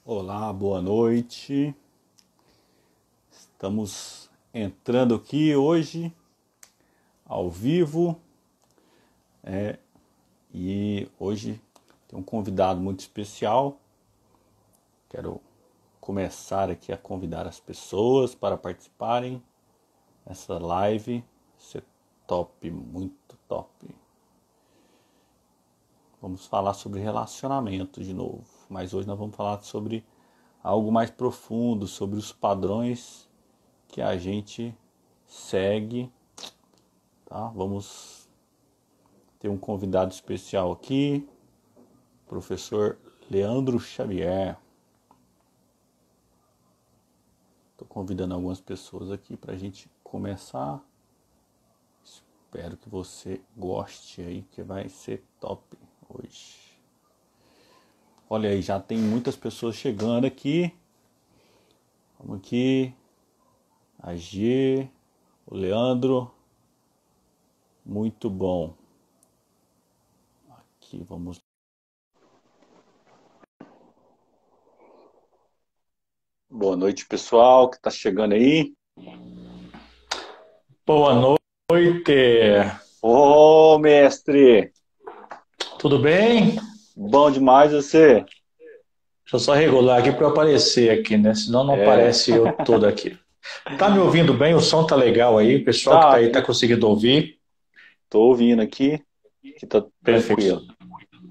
Olá, boa noite. Estamos entrando aqui hoje ao vivo e hoje tem um convidado muito especial. Quero começar aqui a convidar as pessoas para participarem dessa live. Isso é top, muito top. Vamos falar sobre relacionamento de novo, mas hoje nós vamos falar sobre algo mais profundo, sobre os padrões que a gente segue, tá? Vamos ter um convidado especial aqui, professor Leandro Xavier. Estou convidando algumas pessoas aqui para a gente começar. Espero que você goste aí, que vai ser top hoje. Olha aí, já tem muitas pessoas chegando aqui. Vamos aqui. A G, o Leandro. Muito bom. Aqui, vamos. Boa noite, pessoal, que está chegando aí. Boa noite. Ô, mestre. Tudo bem? Bom demais você. Deixa eu só regular aqui para eu aparecer aqui, né? Senão não aparece eu todo aqui. Tá me ouvindo bem? O som tá legal aí? O pessoal que tá Tá, aí tá conseguindo ouvir? tô ouvindo aqui, que tá Perfeito. tranquilo.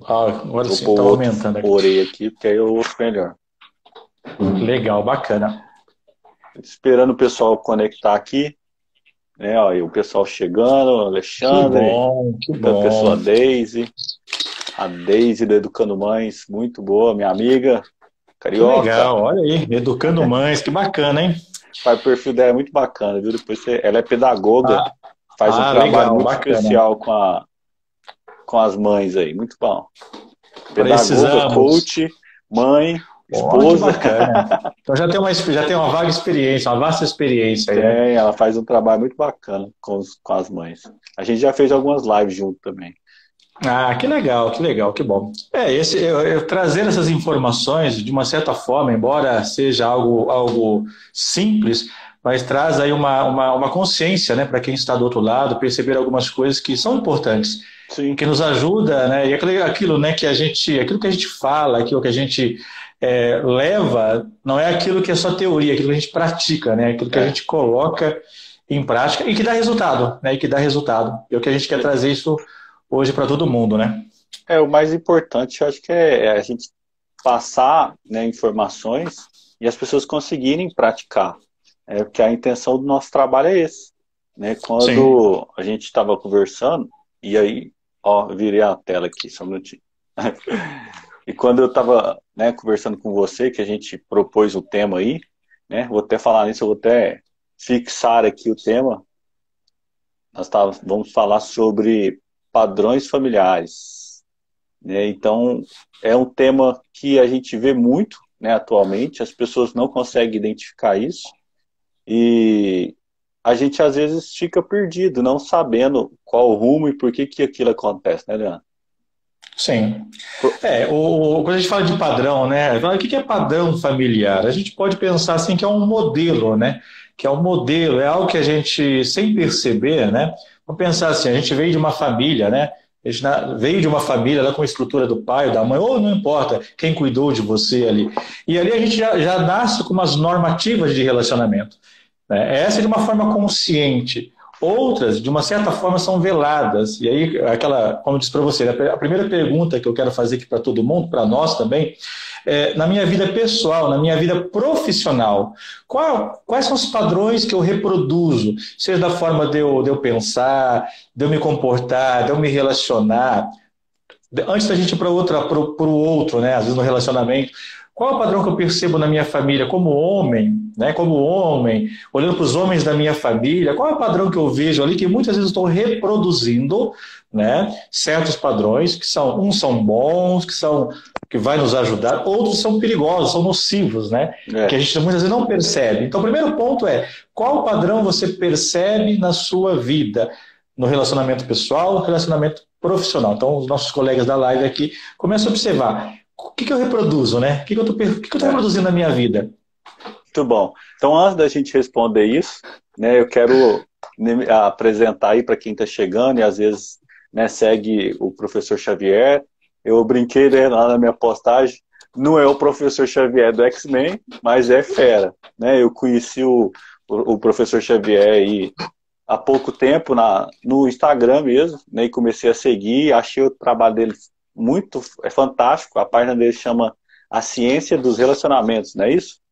Agora Vou sim, pôr tá o outro aumentando aqui. orelha aqui, porque aí eu ouço melhor. Legal, bacana. Esperando o pessoal conectar aqui, né? Ó, e o pessoal chegando, o Que Alexandre, bom, que outra pessoa, bom. a Deise do Educando Mães, muito boa, minha amiga, Que carioca. legal, olha aí, educando mães, que bacana, hein? O perfil dela é muito bacana, viu? Ela é pedagoga, Ah, faz um trabalho legal, muito bacana. especial com as mães aí, muito bom. Pedagoga, Precisamos. coach, mãe, Ó, que esposa. bacana. Então já tem uma vaga experiência, uma vasta experiência aí, né? Ela faz um trabalho muito bacana com as mães. A gente já fez algumas lives junto também. Ah, que legal, que bom. Eu trazer essas informações, de uma certa forma, embora seja algo simples, mas traz aí uma consciência, né, para quem está do outro lado, perceber algumas coisas que são importantes, Sim, que nos ajuda, né, e aquilo, né, aquilo que a gente fala, aquilo que a gente leva, não é aquilo que é só teoria, é aquilo que a gente pratica, né, aquilo que a é. gente coloca em prática e que dá resultado, né, e que dá resultado. E é o que a gente quer trazer isso hoje para todo mundo, né? O mais importante, eu acho que é a gente passar, né, informações e as pessoas conseguirem praticar. Porque a intenção do nosso trabalho é esse. Né? Sim. Quando a gente estava conversando, e aí, ó, eu virei a tela aqui, só um minutinho. E quando eu estava, né, conversando com você, que a gente propôs o tema aí, né, vou até falar nisso, eu vou até fixar aqui o tema. Vamos falar sobre padrões familiares, né? Então, é um tema que a gente vê muito, né, atualmente, as pessoas não conseguem identificar isso e a gente às vezes fica perdido, não sabendo qual o rumo e por que que aquilo acontece, né, Leandro? Sim. Quando a gente fala de padrão, né? O que é padrão familiar? A gente pode pensar assim que é um modelo, né? Que é um modelo, é algo que a gente, sem perceber, né? Vamos pensar assim, a gente veio de uma família, né? A gente veio de uma família lá com a estrutura do pai ou da mãe, ou não importa quem cuidou de você ali. E ali a gente já nasce com umas normativas de relacionamento. Né? Essa é de uma forma consciente. Outras, de uma certa forma, são veladas. E aí, como eu disse para você, a primeira pergunta que eu quero fazer aqui para todo mundo, para nós também, na minha vida pessoal, na minha vida profissional, quais são os padrões que eu reproduzo? Seja da forma de eu pensar, de eu me comportar, de eu me relacionar. Antes da gente ir para o outro, né? Às vezes no relacionamento, qual é o padrão que eu percebo na minha família como homem, né? Como homem, olhando para os homens da minha família, qual é o padrão que eu vejo ali que muitas vezes estou reproduzindo, né? Certos padrões que uns são bons, que vai nos ajudar, outros são perigosos, são nocivos, né? Que a É, gente muitas vezes não percebe. Então, o primeiro ponto é qual padrão você percebe na sua vida, no relacionamento pessoal, no relacionamento profissional. Então, os nossos colegas da live aqui começam a observar o que eu reproduzo, né? O que eu tô reproduzindo na minha vida? Muito bom. Então, antes da gente responder isso, né, eu quero apresentar aí para quem está chegando e às vezes, né, segue o professor Xavier. Eu brinquei, né, lá na minha postagem, não é o professor Xavier do X-Men, mas é fera. Né? Eu conheci o professor Xavier aí há pouco tempo no Instagram mesmo, né, e comecei a seguir, achei o trabalho dele muito fantástico. A página dele chama A Ciência dos Relacionamentos, não é isso?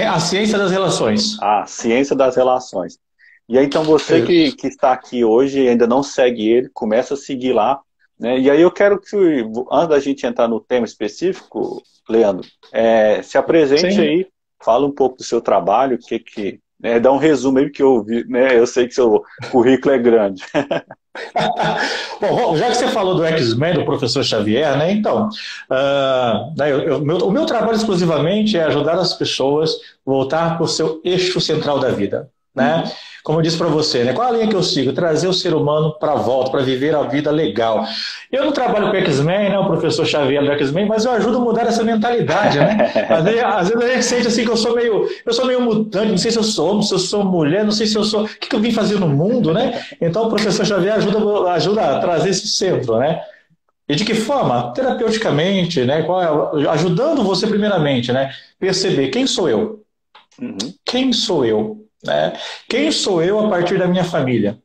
A ciência das relações. A ciência das relações. E aí, então, você que está aqui hoje e ainda não segue ele, começa a seguir lá. Né? E aí eu quero que, antes da gente entrar no tema específico, Leandro, se apresente Sim. aí, fala um pouco do seu trabalho, né, dá um resumo aí, porque eu sei que seu currículo é grande. Bom, já que você falou do X-Men, do professor Xavier, né? Então, o meu trabalho exclusivamente é ajudar as pessoas a voltar para o seu eixo central da vida. Né? Como eu disse para você, né? Qual a linha que eu sigo? Trazer o ser humano para a volta, para viver a vida legal. Eu não trabalho com X-Men, né? O professor Xavier do X-Men, mas eu ajudo a mudar essa mentalidade, né? Às vezes a gente sente assim que eu sou meio mutante, não sei se eu sou homem, se eu sou mulher, não sei se eu sou... O que eu vim fazer no mundo, né? Então o professor Xavier ajuda a trazer esse centro, né? E de que forma? Terapeuticamente, né? Ajudando você primeiramente, né? Perceber quem sou eu? Quem sou eu? Né? Quem sou eu a partir da minha família?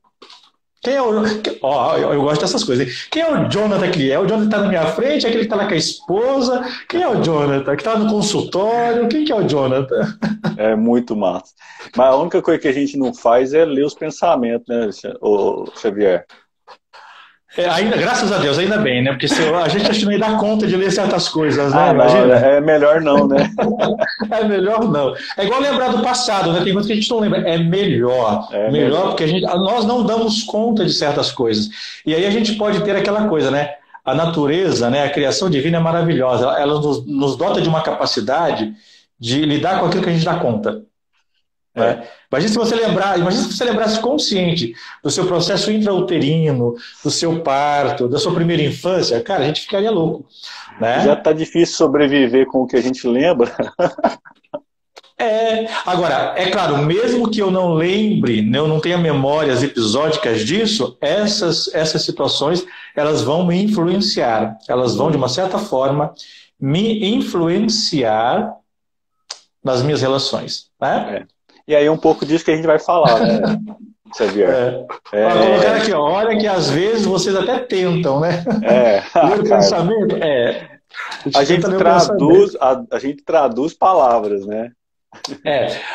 Quem é eu gosto dessas coisas. Hein? Quem é o Jonathan que é? O Jonathan está na minha frente? É aquele que está lá com a esposa? Quem é o Jonathan? Que está no consultório? Quem que é o Jonathan? É muito massa. Mas a única coisa que a gente não faz é ler os pensamentos, né, Xavier? Ainda, graças a Deus, ainda bem, né? Porque a gente acho que não ia dar conta de ler certas coisas, né? Não, é melhor não, né? É melhor não. É igual lembrar do passado, né? Tem coisas que a gente não lembra. É melhor. Melhor porque nós não damos conta de certas coisas. E aí a gente pode ter aquela coisa, né? A natureza, né? A criação divina é maravilhosa. Ela nos dota de uma capacidade de lidar com aquilo que a gente dá conta. Imagina se você lembrasse consciente do seu processo intrauterino, do seu parto, da sua primeira infância, cara, a gente ficaria louco. Né? Já está difícil sobreviver com o que a gente lembra. Agora, é claro, mesmo que eu não lembre, eu não tenha memórias episódicas disso, essas situações, elas vão me influenciar. Elas vão, de uma certa forma, me influenciar nas minhas relações. Né? E aí um pouco disso que a gente vai falar, né, Xavier? Colocar aqui, olha que às vezes vocês até tentam, né? Ler o pensamento? A gente traduz palavras, né?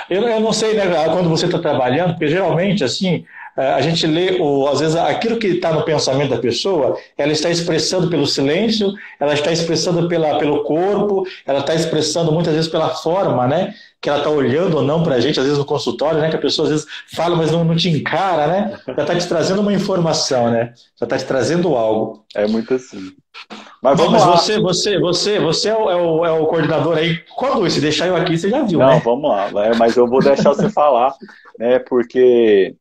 Eu não sei, né, quando você está trabalhando, porque geralmente, assim, a gente lê, às vezes, aquilo que está no pensamento da pessoa, ela está expressando pelo silêncio, ela está expressando pelo corpo, ela está expressando muitas vezes pela forma, né? Que ela está olhando ou não para a gente, às vezes no consultório, né? Que a pessoa às vezes fala, mas não te encara, né? Já está te trazendo uma informação, né? Já está te trazendo algo. É muito assim. Mas você é o coordenador aí. Quando se deixar eu aqui, você já viu, né? Não, vamos lá. Mas eu vou deixar você falar, né? Porque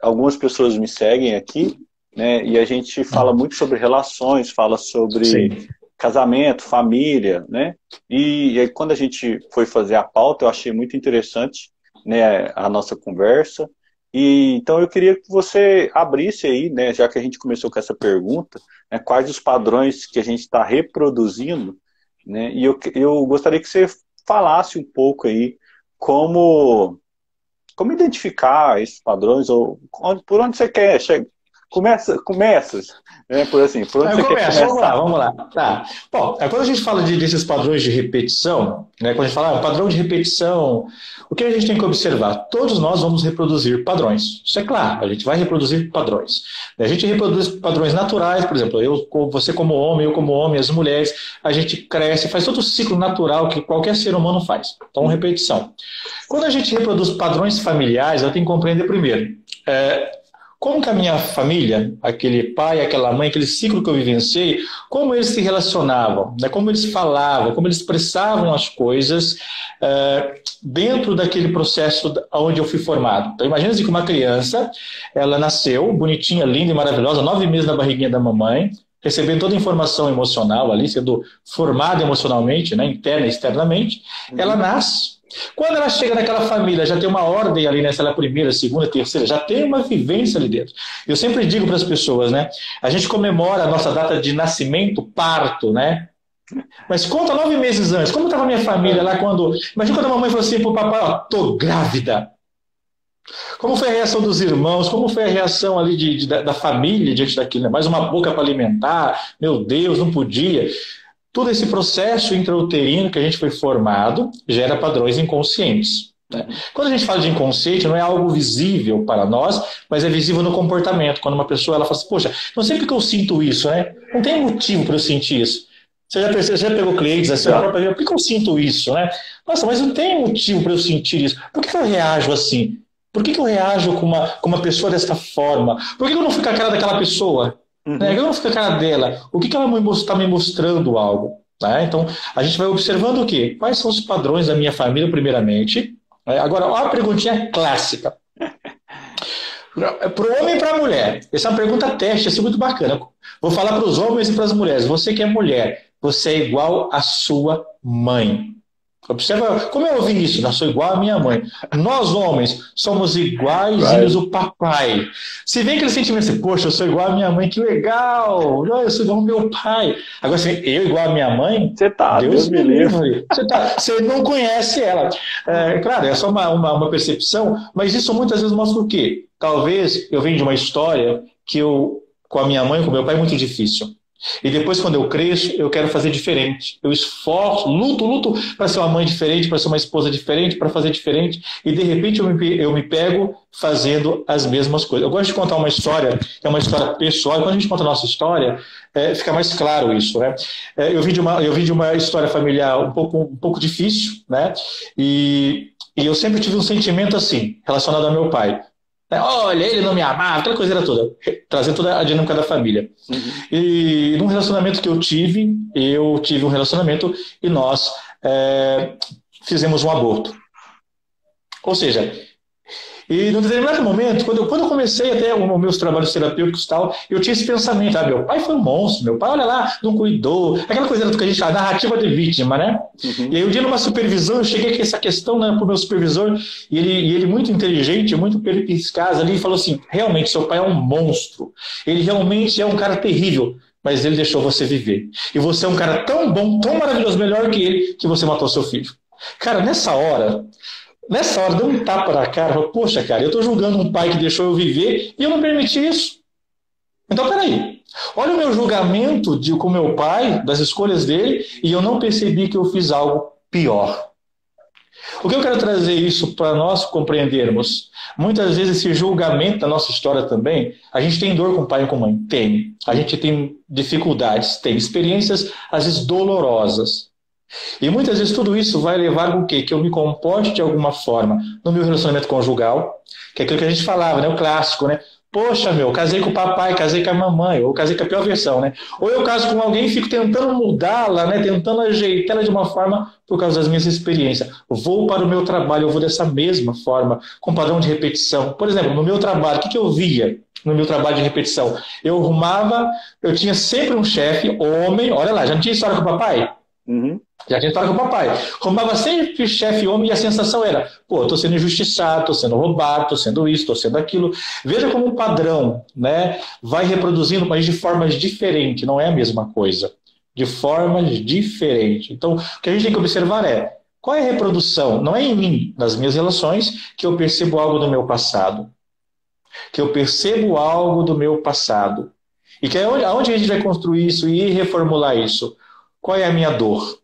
algumas pessoas me seguem aqui, né? E a gente fala muito sobre relações, fala sobre casamento, família, né? E aí, quando a gente foi fazer a pauta, eu achei muito interessante, né, a nossa conversa. E então eu queria que você abrisse aí, né, já que a gente começou com essa pergunta, né, quais os padrões que a gente está reproduzindo, né? E eu gostaria que você falasse um pouco aí como identificar esses padrões, ou por onde você quer chegar. Começa, por assim, por onde você quer começar? Vamos lá. Tá. Bom, quando a gente fala desses padrões de repetição, né, quando a gente fala padrão de repetição, o que a gente tem que observar? Todos nós vamos reproduzir padrões. Isso é claro, a gente vai reproduzir padrões. A gente reproduz padrões naturais, por exemplo, você como homem, as mulheres, a gente cresce, faz todo o ciclo natural que qualquer ser humano faz. Então, repetição. Quando a gente reproduz padrões familiares, eu tenho que compreender primeiro. Como que a minha família, aquele pai, aquela mãe, aquele ciclo que eu vivenciei, como eles se relacionavam, né? Como eles falavam, como eles expressavam as coisas dentro daquele processo onde eu fui formado. Então imagina que uma criança, ela nasceu bonitinha, linda e maravilhosa, 9 meses na barriguinha da mamãe, recebendo toda a informação emocional ali, sendo formada emocionalmente, né, interna e externamente, ela nasce. Quando ela chega naquela família, já tem uma ordem ali, né, se ela é a primeira, segunda, terceira, já tem uma vivência ali dentro. Eu sempre digo para as pessoas, né, a gente comemora a nossa data de nascimento, parto, né, mas conta 9 meses antes, como estava a minha família lá quando... Imagina quando a mamãe falou assim pro papai, ó, tô grávida. Como foi a reação dos irmãos? Como foi a reação ali da família diante daquilo? Né? Mais uma boca para alimentar? Meu Deus, não podia. Todo esse processo intrauterino que a gente foi formado gera padrões inconscientes. Né? Quando a gente fala de inconsciente, não é algo visível para nós, mas é visível no comportamento. Quando uma pessoa ela fala assim, poxa, não sei porque eu sinto isso, né? Não tem motivo para eu sentir isso. Você já pegou clientes assim, por que eu sinto isso, né? Nossa, mas não tem motivo para eu sentir isso. Por que eu reajo assim? Por que eu reajo com uma pessoa desta forma? Por que eu não fico com a cara daquela pessoa? Por que eu não fico com a cara dela? O que ela está me mostrando algo? Tá? Então, a gente vai observando o quê? Quais são os padrões da minha família, primeiramente. Agora, olha a perguntinha clássica. Para o homem e para a mulher. Essa é uma pergunta teste, essa é muito bacana. Vou falar para os homens e para as mulheres. Você que é mulher, você é igual à sua mãe. Observa, como eu ouvi isso? Eu sou igual à minha mãe. Nós, homens, somos iguaizinhos o papai. Se vem aquele sentimento assim, poxa, eu sou igual à minha mãe, que legal. Eu sou igual ao meu pai. Agora, assim, eu igual à minha mãe? Você tá, Deus me livre. Você não conhece ela. Claro, é só uma percepção, mas isso muitas vezes mostra o quê? Talvez eu venha de uma história que com a minha mãe, com o meu pai, é muito difícil. E depois, quando eu cresço, eu quero fazer diferente. Eu esforço, luto para ser uma mãe diferente, para ser uma esposa diferente, para fazer diferente. E, de repente, eu me pego fazendo as mesmas coisas. Eu gosto de contar uma história, que é uma história pessoal. E quando a gente conta a nossa história, fica mais claro isso, né? Eu vim de uma história familiar um pouco difícil, né? E eu sempre tive um sentimento assim, relacionado ao meu pai. Olha, ele não me amava, aquela coisa toda, trazendo toda a dinâmica da família. E num relacionamento que eu tive um relacionamento e nós fizemos um aborto. Ou seja, e num determinado momento, quando eu comecei até os meus trabalhos terapêuticos e tal, eu tinha esse pensamento, meu pai foi um monstro, meu pai, olha lá, não cuidou, aquela coisa que a gente fala, narrativa de vítima, né? E aí um dia numa supervisão, eu cheguei com essa questão, né, pro meu supervisor, e ele muito inteligente, muito perspicaz ali, falou assim, realmente, seu pai é um monstro, ele realmente é um cara terrível, mas ele deixou você viver. E você é um cara tão bom, tão maravilhoso, melhor que ele, que você matou seu filho. Cara, nessa hora, deu um tapa na cara, falei, poxa, cara, eu estou julgando um pai que deixou eu viver e eu não permiti isso. Então, peraí. Olha o meu julgamento com meu pai, das escolhas dele, e eu não percebi que eu fiz algo pior. O que eu quero trazer isso para nós compreendermos? Muitas vezes esse julgamento da nossa história também, a gente tem dor com pai e com mãe? Tem. A gente tem dificuldades, tem experiências, às vezes, dolorosas. E muitas vezes tudo isso vai levar com o quê? Que eu me comporte de alguma forma no meu relacionamento conjugal, que é aquilo que a gente falava, né? O clássico, né? Poxa, casei com o papai, casei com a mamãe, ou casei com a pior versão, né? Ou eu caso com alguém e fico tentando mudá-la, né? Tentando ajeitá-la de uma forma por causa das minhas experiências. Vou para o meu trabalho, eu vou dessa mesma forma, com padrão de repetição. Por exemplo, no meu trabalho, o que eu via no meu trabalho de repetição? Eu eu tinha sempre um chefe, homem, olha lá, já não tinha história com o papai? Já tinha história com o papai. Roubava sempre chefe homem e a sensação era, pô, estou sendo injustiçado, estou sendo roubado, estou sendo isso, estou sendo aquilo. Veja como um padrão, né, vai reproduzindo, mas de formas diferentes, não é a mesma coisa. De formas diferentes. Então, o que a gente tem que observar é, qual é a reprodução? Não é em mim, nas minhas relações, que eu percebo algo do meu passado. Que eu percebo algo do meu passado. E que aonde a gente vai construir isso e reformular isso? Qual é a minha dor?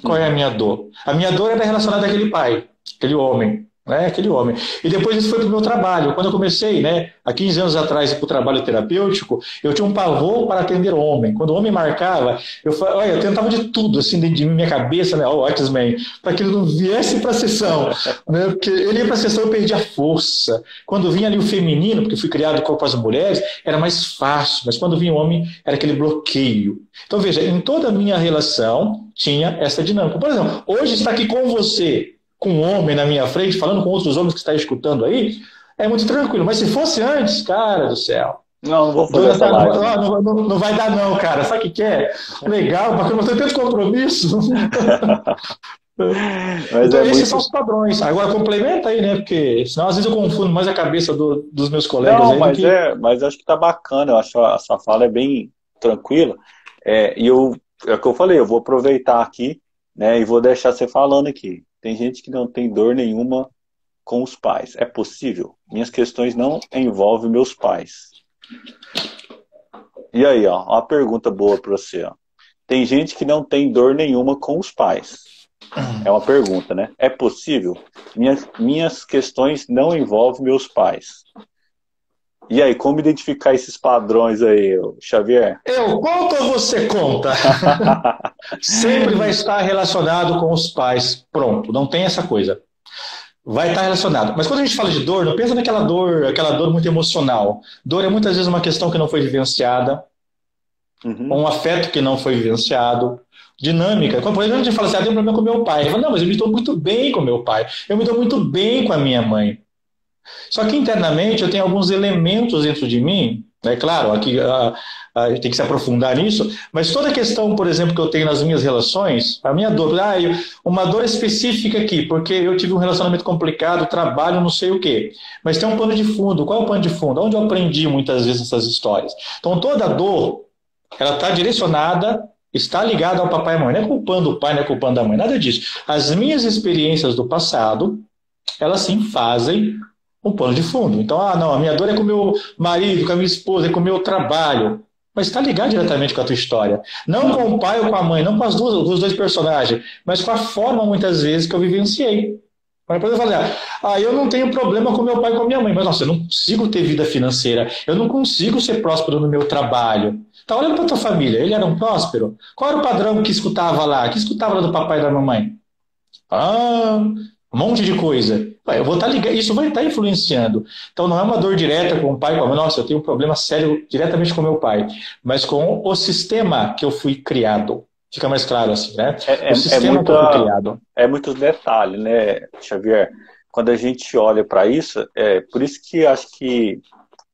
Qual é a minha dor? A minha dor era relacionada àquele pai, aquele homem, né? Aquele homem. E depois isso foi para o meu trabalho. Quando eu comecei, né, há 15 anos atrás, para o trabalho terapêutico, eu tinha um pavor para atender homem. Quando o homem marcava, eu tentava de tudo, assim, dentro de minha cabeça, né, o X-Men, para que ele não viesse para a sessão. Né, porque ele ia para a sessão e eu perdia a força. Quando vinha ali o feminino, porque eu fui criado com as mulheres, era mais fácil. Mas quando vinha o homem, era aquele bloqueio. Então, veja, em toda a minha relação tinha essa dinâmica. Por exemplo, hoje está aqui com você, com um homem na minha frente, falando com outros homens que estão escutando aí, é muito tranquilo. Mas se fosse antes, cara do céu, Não, não vou fazer essa Jonathan, live, não. não vai dar não, cara. Sabe o que que é? Legal, porque eu não tenho tanto compromisso. Mas Então, é esses são muito. os padrões. Agora, complementa aí, né? Porque senão, às vezes, eu confundo mais a cabeça dos meus colegas Não, aí do que. mas acho que tá bacana. Eu acho a sua fala é bem tranquila. E é o que eu falei, eu vou aproveitar aqui, né, e vou deixar você falando aqui. Tem gente que não tem dor nenhuma com os pais. É possível? Minhas questões não envolvem meus pais. E aí, ó, uma pergunta boa para você, ó. Tem gente que não tem dor nenhuma com os pais. É uma pergunta, né? É possível? Minhas questões não envolvem meus pais. E aí, como identificar esses padrões aí, Xavier? Eu conto ou você conta? Sempre vai estar relacionado com os pais. Pronto, não tem essa coisa. Vai estar relacionado. Mas quando a gente fala de dor, não pensa naquela dor, aquela dor muito emocional. Dor é muitas vezes uma questão que não foi vivenciada, Uhum. um afeto que não foi vivenciado, dinâmica. Quando, por exemplo, a gente fala assim, ah, tem um problema com meu pai. Eu falo, não, mas eu me dou muito bem com meu pai. Eu me dou muito bem com a minha mãe. Só que internamente eu tenho alguns elementos dentro de mim, é claro, aqui a gente tem que se aprofundar nisso, mas toda a questão, por exemplo, que eu tenho nas minhas relações, a minha dor, uma dor específica aqui, porque eu tive um relacionamento complicado, trabalho, não sei o quê. Mas tem um pano de fundo. Qual é o pano de fundo? Onde eu aprendi muitas vezes essas histórias. Então toda dor, ela está direcionada, está ligada ao papai e mãe. Não é culpando o pai, não é culpando a mãe, nada disso. As minhas experiências do passado, elas sim fazem um pano de fundo. Então, não, a minha dor é com o meu marido, com a minha esposa, é com o meu trabalho. Mas está ligado diretamente com a tua história. Não com o pai ou com a mãe, não com os dois personagens, mas com a forma, muitas vezes, que eu vivenciei. Mas depois eu falei, eu não tenho problema com meu pai e com a minha mãe, mas nossa, eu não consigo ter vida financeira, eu não consigo ser próspero no meu trabalho. Tá olhando para tua família, ele era um próspero? Qual era o padrão que escutava lá? Que escutava lá do papai e da mamãe? Ah, um monte de coisa. Eu vou estar ligado, isso vai estar influenciando. Então não é uma dor direta com o pai, com a mãe. Nossa, eu tenho um problema sério diretamente com meu pai, mas com o sistema que eu fui criado. Fica mais claro assim, né? É, O é, é, sistema que eu fui muita, criado. é muitos detalhes, né, Xavier? Quando a gente olha para isso, por isso que acho que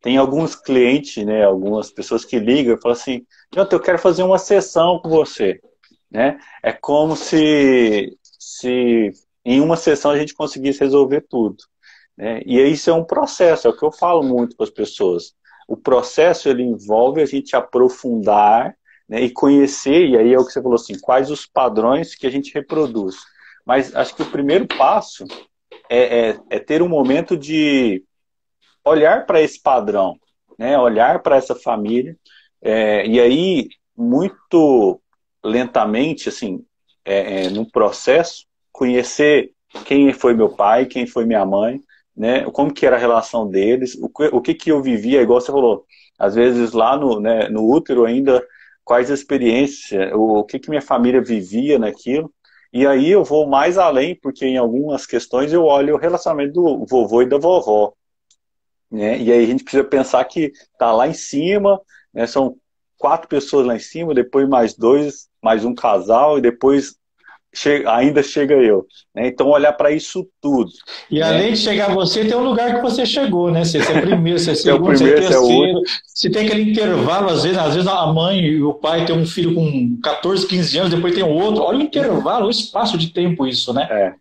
tem alguns clientes, né, algumas pessoas que ligam e falam assim, Jonathan, eu quero fazer uma sessão com você, né? É como se em uma sessão a gente conseguisse resolver tudo, né? E isso é um processo, é o que eu falo muito para as pessoas. O processo ele envolve a gente aprofundar, né, e conhecer, e aí é o que você falou assim, quais os padrões que a gente reproduz. Mas acho que o primeiro passo é ter um momento de olhar para esse padrão, né? Olhar para essa família, e aí, muito lentamente, assim, no processo, conhecer quem foi meu pai, quem foi minha mãe, né? Como que era a relação deles, o que eu vivia, igual você falou, às vezes lá no útero ainda, quais experiências, o que minha família vivia naquilo, e aí eu vou mais além, porque em algumas questões eu olho o relacionamento do vovô e da vovó, né? E aí a gente precisa pensar que tá lá em cima, né? São 4 pessoas lá em cima, depois mais dois, mais um casal, e depois ainda chega eu, né? Então olhar para isso tudo, E né? além de chegar você, tem um lugar que você chegou, né? Você é primeiro, você é Se é o segundo, você é primeiro, se é o terceiro. último, Se tem aquele intervalo, às vezes a mãe e o pai têm um filho com 14, 15 anos, depois tem o outro. Olha o intervalo, o espaço de tempo isso, né? é.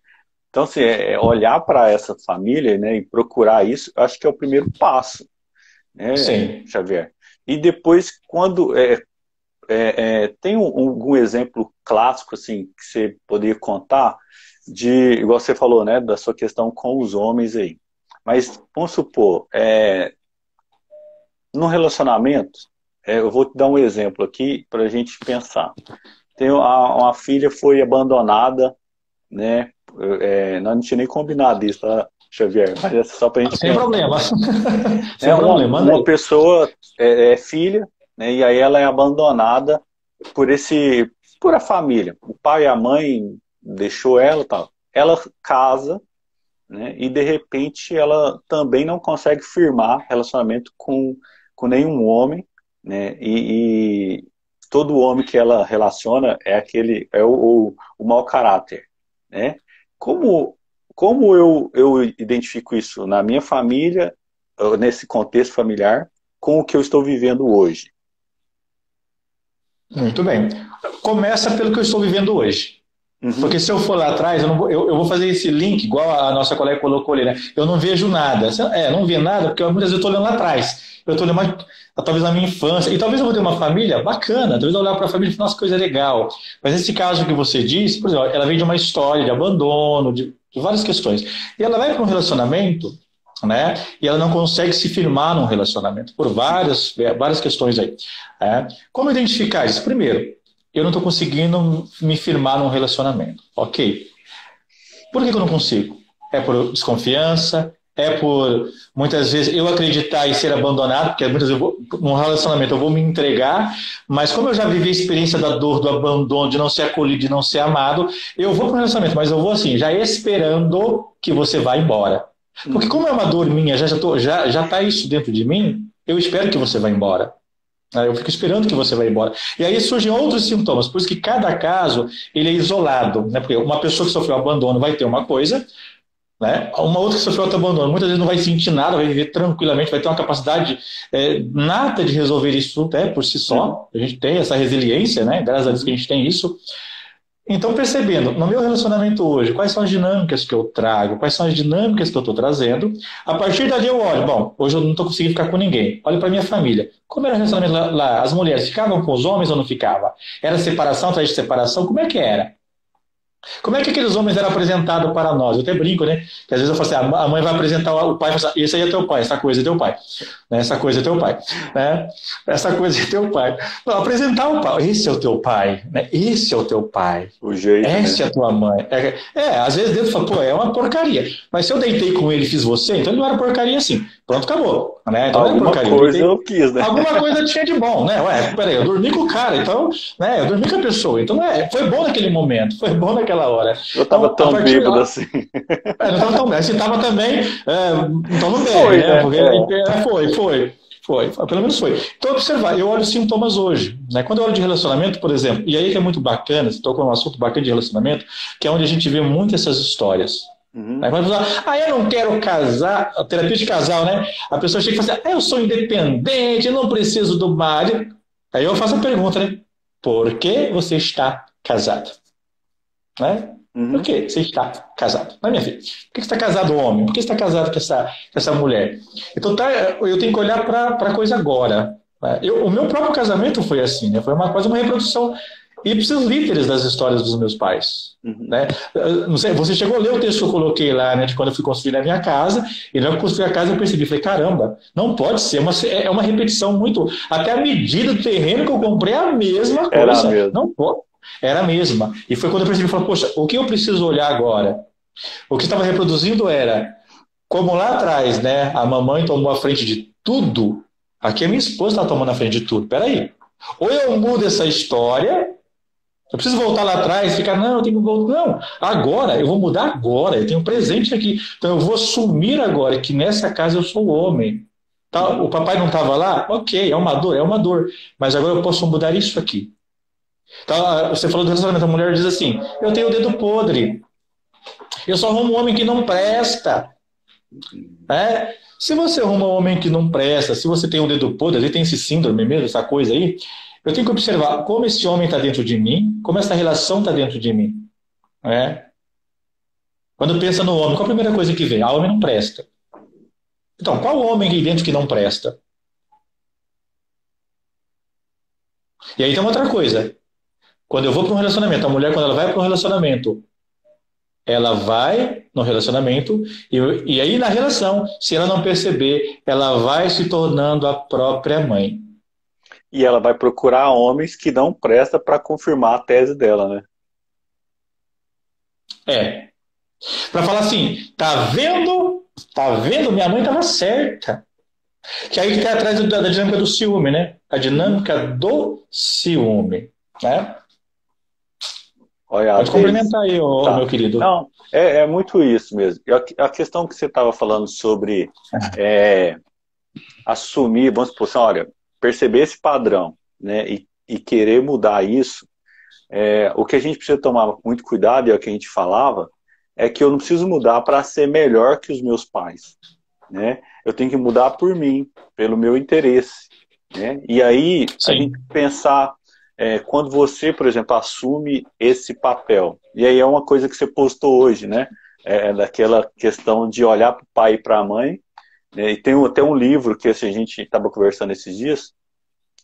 Então, assim, olhar para essa família, né, e procurar isso, eu acho que é o primeiro passo, né, Sim. Xavier? E depois, quando tem algum exemplo clássico assim que você poderia contar de, igual você falou, né, da sua questão com os homens aí. Mas vamos supor, no relacionamento, eu vou te dar um exemplo aqui para a gente pensar. Tem uma filha foi abandonada, né? Nós não tinha nem combinado isso, tá, Xavier? Mas é só para a gente Sem pensar. problema. Né? Sem problema, manda Uma aí. pessoa é filha, né? E aí ela é abandonada por por a família. O pai e a mãe deixou ela, tal. Ela casa, né? E de repente ela também não consegue firmar relacionamento com nenhum homem, né? E todo homem que ela relaciona é aquele o mau caráter, né? Como eu identifico isso na minha família, nesse contexto familiar, com o que eu estou vivendo hoje? Muito bem. Começa pelo que eu estou vivendo hoje. Porque se eu for lá atrás, eu vou fazer esse link, igual a nossa colega colocou ali, né? Eu não vejo nada. Não vi nada, porque muitas vezes eu estou olhando lá atrás. Eu estou olhando mais, talvez na minha infância. E talvez eu vou ter uma família bacana, talvez eu olhar para a família e falar, nossa, coisa legal. Mas nesse caso que você disse, por exemplo, ela vem de uma história de abandono, de várias questões. E ela vai para um relacionamento, né? E ela não consegue se firmar num relacionamento, por várias questões aí. Como identificar isso? Primeiro, eu não estou conseguindo me firmar num relacionamento. Ok. Por que eu não consigo? É por desconfiança, é por, muitas vezes, eu acreditar e ser abandonado, porque muitas vezes num relacionamento eu vou me entregar, mas como eu já vivi a experiência da dor, do abandono, de não ser acolhido, de não ser amado, eu vou para um relacionamento, mas eu vou assim, já esperando que você vá embora. Porque como é uma dor minha, já está isso dentro de mim, eu espero que você vá embora. Eu fico esperando que você vá embora. E aí surgem outros sintomas, por isso que cada caso ele é isolado, né? Porque uma pessoa que sofreu abandono vai ter uma coisa, né? Uma outra que sofreu outro abandono, muitas vezes não vai sentir nada, vai viver tranquilamente, vai ter uma capacidade nata de resolver isso por si só. A gente tem essa resiliência, né? Graças a Deus que a gente tem isso. Então, percebendo, no meu relacionamento hoje, quais são as dinâmicas que eu trago, quais são as dinâmicas que eu estou trazendo, a partir dali eu olho, bom, hoje eu não estou conseguindo ficar com ninguém, olho para minha família. Como era o relacionamento lá? As mulheres ficavam com os homens ou não ficavam? Era separação atrás de separação? Como é que era? Como é que aqueles homens eram apresentados para nós? Eu até brinco, né? Que às vezes eu falo assim, a mãe vai apresentar o pai e fala assim, esse aí é teu pai, essa coisa é teu pai. Né? Essa coisa é teu pai. Né? Essa coisa é teu pai. Não, apresentar o pai, esse é o teu pai. Né? Esse é o teu pai. O jeito, essa é a tua mãe. Às vezes dentro fala, pô, é uma porcaria. Mas se eu deitei com ele e fiz você, então ele não era porcaria assim. Pronto, acabou. Né? Então alguma não era porcaria. Coisa eu quis, né? Alguma coisa tinha de bom, né? Ué, peraí, eu dormi com o cara, então, né? Eu dormi com a pessoa. Então, foi bom naquele momento, foi bom naquela hora. Eu estava tão bêbado assim. Não estava tão bêbado. Se estava também, então não bebe, foi, né? Porque foi. Pelo menos foi. Então, observar, eu olho os sintomas hoje. Né? Quando eu olho de relacionamento, por exemplo, e aí que é muito bacana, você tocou um assunto bacana de relacionamento, que é onde a gente vê muito essas histórias. Aí vai falar, eu não quero casar, a terapia de casal, né? A pessoa chega e fala assim, eu sou independente, eu não preciso do marido. Aí eu faço a pergunta, né? Por que você está casado? Né? Por que você está casado? Não, minha filha, por que você está casado, homem? Por que você está casado com essa mulher? Então eu tenho que olhar para a coisa agora. O meu próprio casamento foi assim, né? Foi quase uma reprodução ipsis literis das histórias dos meus pais. Né? Não sei, você chegou a ler o texto que eu coloquei lá, né, de quando eu fui construir a minha casa, e na hora que eu construí a casa eu percebi, falei, caramba, não pode ser, é uma repetição muito... Até a medida do terreno que eu comprei é a mesma coisa. Não pode. Era a mesma. E foi quando eu percebi, falei, poxa, o que eu preciso olhar agora? O que estava reproduzindo era, como lá atrás, né, a mamãe tomou a frente de tudo, aqui a minha esposa está tomando a frente de tudo. Peraí. Ou eu mudo essa história... Eu preciso voltar lá atrás e ficar, não, eu tenho que voltar. Não, agora, eu vou mudar agora, eu tenho um presente aqui. Então eu vou assumir agora que nessa casa eu sou o homem. Tá? O papai não estava lá? Ok, é uma dor. Mas agora eu posso mudar isso aqui. Então, você falou do relacionamento, a mulher diz assim, eu tenho o dedo podre. Eu só arrumo um homem que não presta. Se você arruma um homem que não presta, se você tem o dedo podre, ele tem esse síndrome mesmo, essa coisa aí, eu tenho que observar como esse homem está dentro de mim, como essa relação está dentro de mim. Quando pensa no homem, qual a primeira coisa que vem? O homem não presta. Então, qual o homem aí dentro que não presta? E aí tem uma outra coisa. Quando eu vou para um relacionamento, a mulher, quando ela vai para um relacionamento, ela vai no relacionamento e aí na relação, se ela não perceber, ela vai se tornando a própria mãe. E ela vai procurar homens que não prestam para confirmar a tese dela, né? Para falar assim, tá vendo? Minha mãe estava certa. Que aí que está atrás da dinâmica do ciúme, né? A dinâmica do ciúme. Né? Olha, pode complementar aí, meu querido. Não, é muito isso mesmo. A questão que você estava falando sobre assumir, vamos supor assim, olha, perceber esse padrão, né, e querer mudar isso, o que a gente precisa tomar muito cuidado, e é o que a gente falava, é que eu não preciso mudar para ser melhor que os meus pais. né? Eu tenho que mudar por mim, pelo meu interesse, né? E aí, Sim. a gente pensar, quando você, por exemplo, assume esse papel, e aí é uma coisa que você postou hoje, né? Daquela questão de olhar para o pai e para a mãe, né? E tem até um livro que assim, a gente estava conversando esses dias,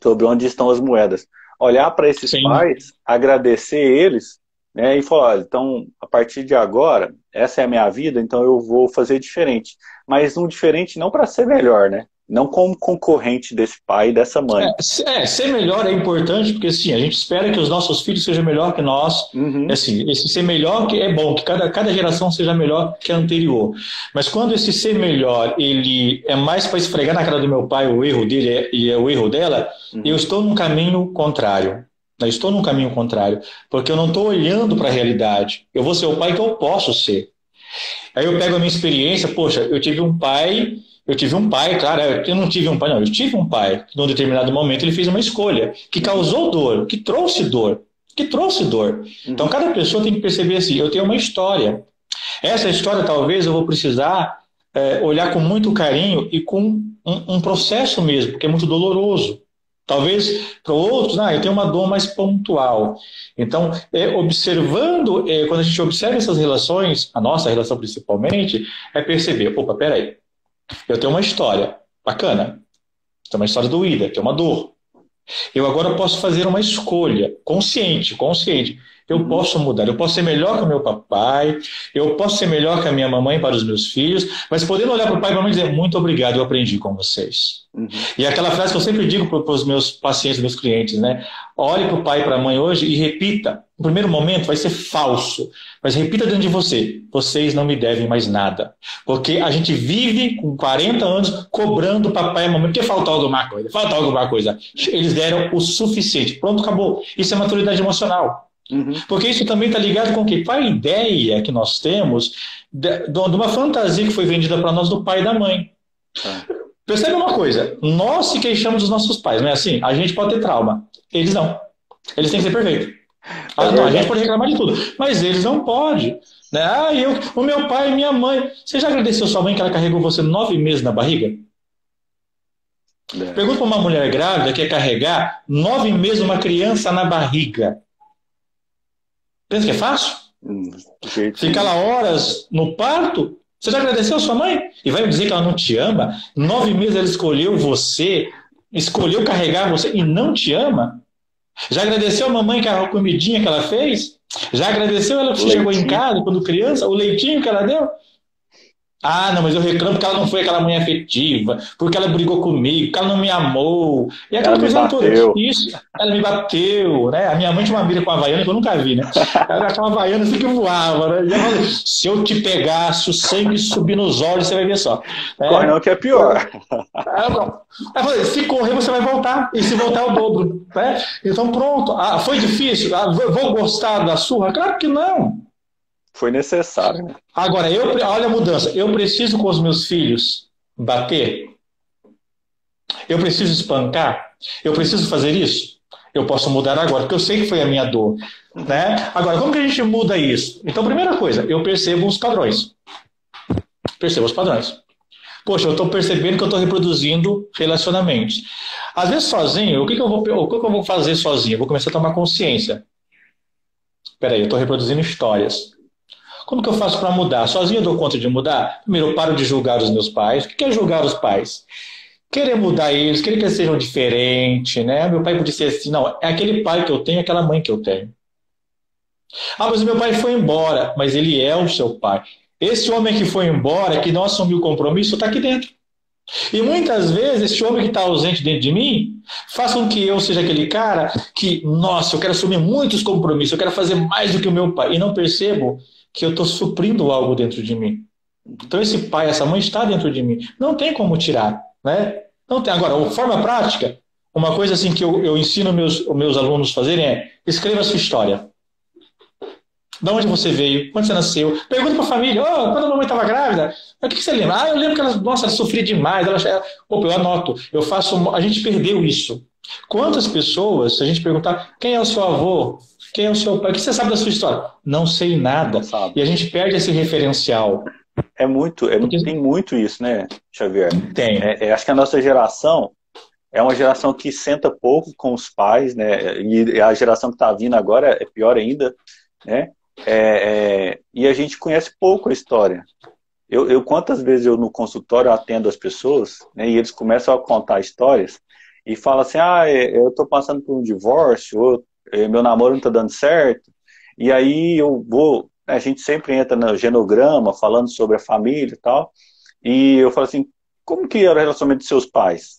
sobre onde estão as moedas. Olhar para esses Sim. pais, agradecer eles, né, e falar, olha, então, a partir de agora, essa é a minha vida, então eu vou fazer diferente. Mas um diferente não para ser melhor, né? Não como concorrente desse pai e dessa mãe. Ser melhor é importante, porque sim, a gente espera que os nossos filhos sejam melhor que nós. Uhum, Assim, esse ser melhor que é bom, que cada geração seja melhor que a anterior. Mas quando esse ser melhor, ele é mais para esfregar na cara do meu pai o erro dele e é o erro dela, eu uhum, estou num caminho contrário. Eu estou num caminho contrário, porque eu não estou olhando para a realidade. Eu vou ser o pai que eu posso ser. Aí eu pego a minha experiência, poxa, eu tive um pai, claro, eu não tive um pai, não, eu tive um pai, que num determinado momento ele fez uma escolha, que causou dor, que trouxe dor, que trouxe dor. Então uhum. cada pessoa tem que perceber assim, eu tenho uma história. Essa história talvez eu vou precisar olhar com muito carinho e com um processo mesmo, porque é muito doloroso. Talvez para outros, eu tenho uma dor mais pontual. Então, observando, quando a gente observa essas relações, a nossa relação principalmente, é perceber, opa, peraí, eu tenho uma história bacana, tenho uma história doída, tenho uma dor. Eu agora posso fazer uma escolha consciente. Eu Uhum, posso mudar, eu posso ser melhor que o meu papai, eu posso ser melhor que a minha mamãe para os meus filhos, mas podendo olhar para o pai e para a mãe e dizer, muito obrigado, eu aprendi com vocês. uhum. E aquela frase que eu sempre digo para os meus pacientes, meus clientes, né? Olhe para o pai e para a mãe hoje e repita. No primeiro momento vai ser falso, mas repita dentro de você: vocês não me devem mais nada. Porque a gente vive com 40 anos cobrando o papai e a mamãe, porque faltou alguma coisa, falta alguma coisa. Eles deram o suficiente. Pronto, acabou. Isso é maturidade emocional. Uhum. Porque isso também está ligado com o quê? Com a ideia que nós temos de uma fantasia que foi vendida para nós do pai e da mãe. Tá. Percebe uma coisa, nós se queixamos dos nossos pais, não é assim? A gente pode ter trauma, eles não. Eles têm que ser perfeitos. É Não, a gente verdade. pode reclamar de tudo, mas eles não podem. Né? O meu pai e minha mãe. Você já agradeceu sua mãe que ela carregou você 9 meses na barriga? É. Pergunta para uma mulher grávida que quer carregar 9 meses uma criança na barriga. Pensa que é fácil? Do jeito Ficar lá horas no parto? Você já agradeceu a sua mãe? E vai me dizer que ela não te ama? 9 meses ela escolheu você, escolheu carregar você e não te ama? Já agradeceu a mamãe que a comidinha que ela fez? Já agradeceu ela que o você chegou em leitinho. casa quando criança? O leitinho que ela deu? Ah, não, mas eu reclamo porque ela não foi aquela mãe afetiva, porque ela brigou comigo, porque ela não me amou, e Ela aquela me coisa toda. bateu. Isso, ela me bateu, né? A minha mãe tinha uma mira com a Havaiana que eu nunca vi, né? Ela aquela Havaiana assim que voava, né? E ela falou, se eu te pegasse, o sangue subir nos olhos, você vai ver só. Corre não que é pior. Ela falou, se correr, você vai voltar, e se voltar, é o dobro. Né? Então, pronto. Ah, foi difícil? Ah, vou gostar da surra? Claro que não. Foi necessário, né? Agora, olha a mudança. Eu preciso com os meus filhos bater? Eu preciso espancar? Eu preciso fazer isso? Eu posso mudar agora, porque eu sei que foi a minha dor. Né? Agora, como que a gente muda isso? Então, primeira coisa, eu percebo os padrões. Percebo os padrões. Poxa, eu estou percebendo que eu estou reproduzindo relacionamentos. Às vezes sozinho, o que eu vou fazer sozinho? Eu vou começar a tomar consciência. Espera aí, eu estou reproduzindo histórias. Como que eu faço para mudar? Sozinho eu dou conta de mudar? Primeiro, eu paro de julgar os meus pais. O que é julgar os pais? Querer mudar eles, querer que eles sejam diferentes, né? Meu pai podia ser assim, não, é aquele pai que eu tenho, aquela mãe que eu tenho. Ah, mas o meu pai foi embora, mas ele é o seu pai. Esse homem que foi embora, que não assumiu o compromisso, está aqui dentro. E muitas vezes, esse homem que está ausente dentro de mim, faz com que eu seja aquele cara que, nossa, eu quero assumir muitos compromissos, eu quero fazer mais do que o meu pai. E não percebo que eu estou suprindo algo dentro de mim. Então esse pai, essa mãe está dentro de mim. Não tem como tirar, né? Não tem. Agora, de forma prática, uma coisa assim que eu ensino os meus alunos a fazerem é: escreva a sua história. De onde você veio? Quando você nasceu? Pergunta para a família: quando a mamãe estava grávida, o que você lembra? Ah, eu lembro que ela sofria demais. Opa, eu anoto. A gente perdeu isso. Quantas pessoas, se a gente perguntar quem é o seu avô, quem é o seu pai, o que você sabe da sua história? Não sei nada. Não sabe. E a gente perde esse referencial. Porque tem muito isso, né, Xavier? tem. Acho que a nossa geração é uma geração que senta pouco com os pais, né? E a geração que está vindo agora é pior ainda, né? E a gente conhece pouco a história. Quantas vezes eu no consultório atendo as pessoas, né, e eles começam a contar histórias e falam assim, eu estou passando por um divórcio, ou meu namoro não está dando certo, e aí a gente sempre entra no genograma, falando sobre a família e tal, e eu falo assim, como que era o relacionamento de seus pais?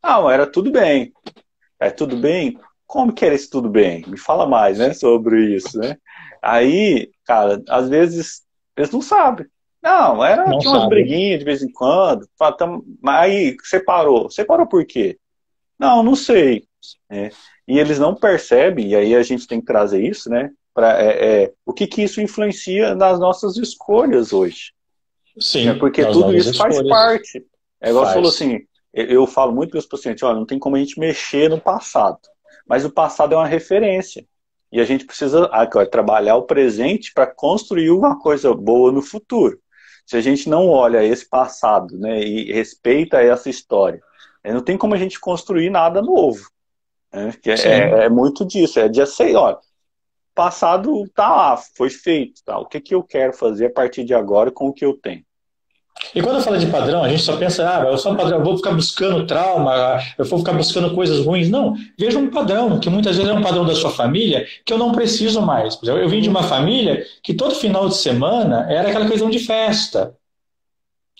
Era tudo bem. É tudo bem? Como que era esse tudo bem? Me fala mais, né, sobre isso, né? Aí, cara, às vezes eles não sabem. Não, Não tinha umas sabe. briguinhas de vez em quando. Aí separou. Separou por quê? Não, não sei. Né? E eles não percebem, e aí a gente tem que trazer isso, né? O que isso influencia nas nossas escolhas hoje. Né? Sim, Porque nas tudo novas isso faz escolhas. parte. É igual você falou Faz. assim, eu falo muito para os pacientes, olha, não tem como a gente mexer no passado. Mas o passado é uma referência. E a gente precisa agora trabalhar o presente para construir uma coisa boa no futuro. Se a gente não olha esse passado, né, e respeita essa história, não tem como a gente construir nada novo. Né, que Sim. é muito disso, é de aceitar, olha, passado tá lá, foi feito, tá? O que eu quero fazer a partir de agora com o que eu tenho? E quando fala de padrão, a gente só pensa, eu sou um padrão, eu vou ficar buscando trauma, eu vou ficar buscando coisas ruins. Não, veja um padrão, que muitas vezes é um padrão da sua família, que eu não preciso mais. Por exemplo, eu vim de uma família que todo final de semana era aquela questão de festa.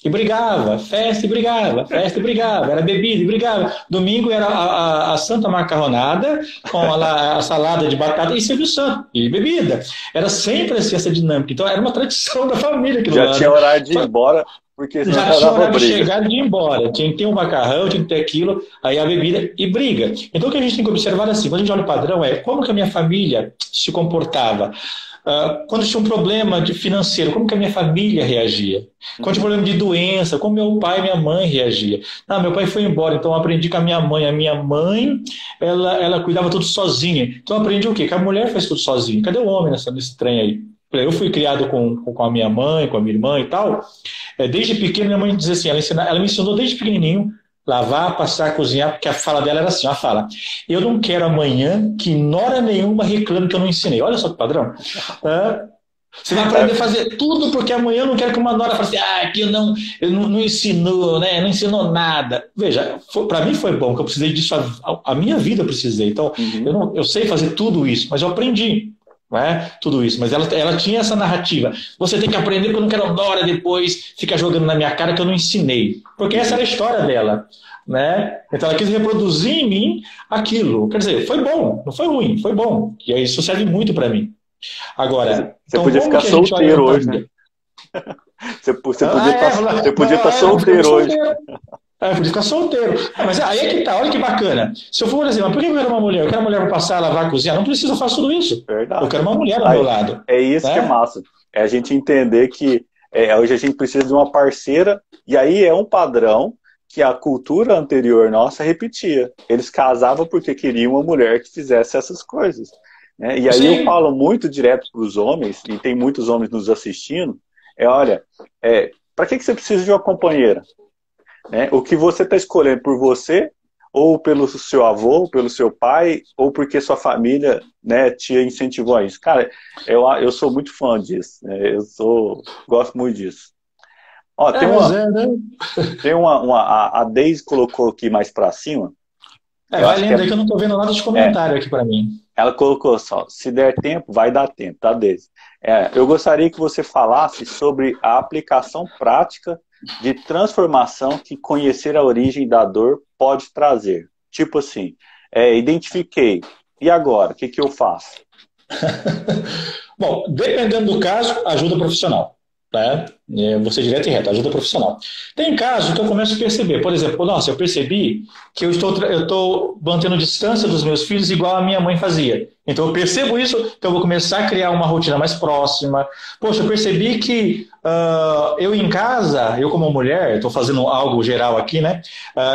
E brigava, festa e brigava, festa e brigava, era bebida e brigava. Domingo era a santa macarronada com a salada de batata e serviço santo, e bebida. Era sempre assim, essa dinâmica. Então era uma tradição da família aquilo Já lá, tinha né? horário de ir embora, porque senão Já já tinha dava horário de briga. chegar e de ir embora. Tinha que ter um macarrão, tinha que ter aquilo, aí a bebida e briga. Então o que a gente tem que observar assim, quando a gente olha o padrão, é como que a minha família se comportava. Quando tinha um problema financeiro, como que a minha família reagia? Quando tinha um problema de doença, como meu pai e minha mãe reagiam? Meu pai foi embora, então eu aprendi com a minha mãe. A minha mãe, ela cuidava tudo sozinha. Então eu aprendi o quê? Que a mulher faz tudo sozinha. Cadê o homem nesse trem aí? Eu fui criado com a minha mãe, com a minha irmã e tal. Desde pequeno, minha mãe dizia assim, ela me ensinou desde pequenininho lavar, passar, cozinhar, porque a fala dela era assim, ela fala, eu não quero amanhã que nora nenhuma reclame que eu não ensinei. Olha só que padrão. Você vai aprender a fazer tudo porque amanhã eu não quero que uma nora fale assim, que eu não ensinou, né? Não ensinou nada. Veja, para mim foi bom, que eu precisei disso, a minha vida eu precisei. Então, eu sei fazer tudo isso, mas eu aprendi. Não é? Tudo isso, mas ela tinha essa narrativa. Você tem que aprender porque eu não quero nora depois ficar jogando na minha cara que eu não ensinei. Porque essa era a história dela. Né? Então ela quis reproduzir em mim aquilo. Quer dizer, foi bom, não foi ruim, foi bom. E isso serve muito para mim. Agora, você podia ficar solteiro hoje, né? Você podia estar solteiro hoje. Eu podia ficar solteiro. Mas aí é que tá, olha que bacana. Se eu for, por exemplo, por que eu quero uma mulher? Eu quero uma mulher para passar, lavar, cozinhar. Não precisa fazer tudo isso. Verdade. Eu quero uma mulher ao meu lado. É isso, né? Que é massa. É a gente entender que hoje a gente precisa de uma parceira, e aí é um padrão que a cultura anterior nossa repetia. Eles casavam porque queriam uma mulher que fizesse essas coisas. Né? E aí eu falo muito direto para os homens, e tem muitos homens nos assistindo, olha, para que você precisa de uma companheira? Né? O que você está escolhendo por você, ou pelo seu avô, pelo seu pai, ou porque sua família, né, te incentivou a isso. Cara, eu sou muito fã disso. Né? Gosto muito disso. Ó, tem a Deise colocou aqui mais para cima. Vai lendo aí que eu não estou vendo nada de comentário aqui para mim. Ela colocou só, se der tempo, vai dar tempo, tá, Deise? Eu gostaria que você falasse sobre a aplicação prática de transformação que conhecer a origem da dor pode trazer. Tipo assim, identifiquei, e agora, o que eu faço? Bom, dependendo do caso, ajuda profissional. Né? Vou ser direto e reto, ajuda profissional. Tem casos que eu começo a perceber, por exemplo, eu percebi que eu estou mantendo distância dos meus filhos igual a minha mãe fazia. Então eu percebo isso, então eu vou começar a criar uma rotina mais próxima. Poxa, eu percebi que eu em casa, eu como mulher, estou fazendo algo geral aqui, né?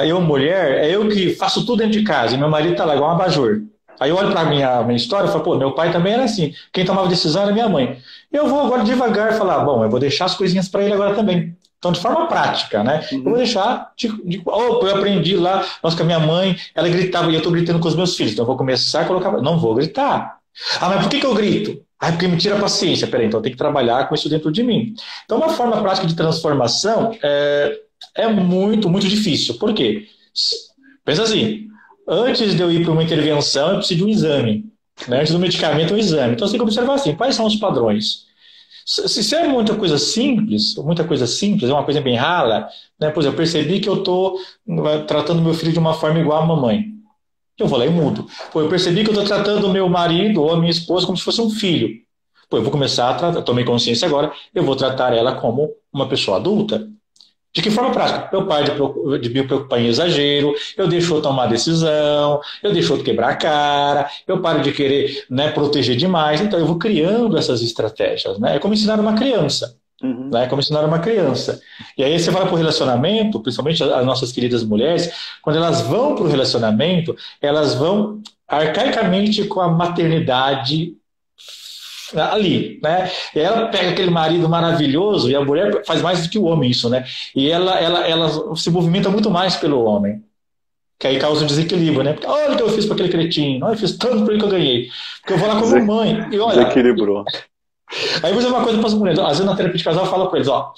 Eu mulher, eu que faço tudo dentro de casa, e meu marido está lá igual um abajur. Aí eu olho para a minha história e falo, pô, meu pai também era assim. Quem tomava decisão era minha mãe. Eu vou agora devagar falar, bom, eu vou deixar as coisinhas para ele agora também. Então, de forma prática, né? Eu vou deixar, eu aprendi lá, nossa, com a minha mãe, ela gritava, e eu estou gritando com os meus filhos, então eu vou começar a colocar, não vou gritar. Ah, mas por que eu grito? Ah, porque me tira a paciência. Peraí, então eu tenho que trabalhar com isso dentro de mim. Então, uma forma prática de transformação é muito, muito difícil. Por quê? Pensa assim, antes de eu ir para uma intervenção, eu preciso de um exame. Né? Antes do medicamento, um exame. Então, você tem que observar assim, quais são os padrões? Se é muita coisa simples, é uma coisa bem rala, né? Por exemplo, eu percebi que eu estou tratando meu filho de uma forma igual à mamãe. Eu vou lá e mudo. Pô, eu percebi que eu estou tratando o meu marido ou a minha esposa como se fosse um filho. Pô, eu vou começar a tratar, tomei consciência agora, eu vou tratar ela como uma pessoa adulta. De que forma prática? Eu paro de me preocupar em exagero, eu deixo eu tomar decisão, eu deixo eu quebrar a cara, eu paro de querer, né, proteger demais. Então eu vou criando essas estratégias. Né? É como ensinar uma criança. Né? É como ensinar uma criança. E aí você vai para o relacionamento, principalmente as nossas queridas mulheres, quando elas vão para o relacionamento, elas vão arcaicamente com a maternidade ali, né? E ela pega aquele marido maravilhoso, e a mulher faz mais do que o homem isso, né? E ela se movimenta muito mais pelo homem, que aí causa um desequilíbrio, né? Porque olha o que eu fiz para aquele cretino, olha, eu fiz tanto para ele que eu ganhei. Porque eu vou lá como mãe, e olha... Desequilibrou. Aí eu vou dizer uma coisa para as mulheres, às vezes na terapia de casal eu falo para eles, ó,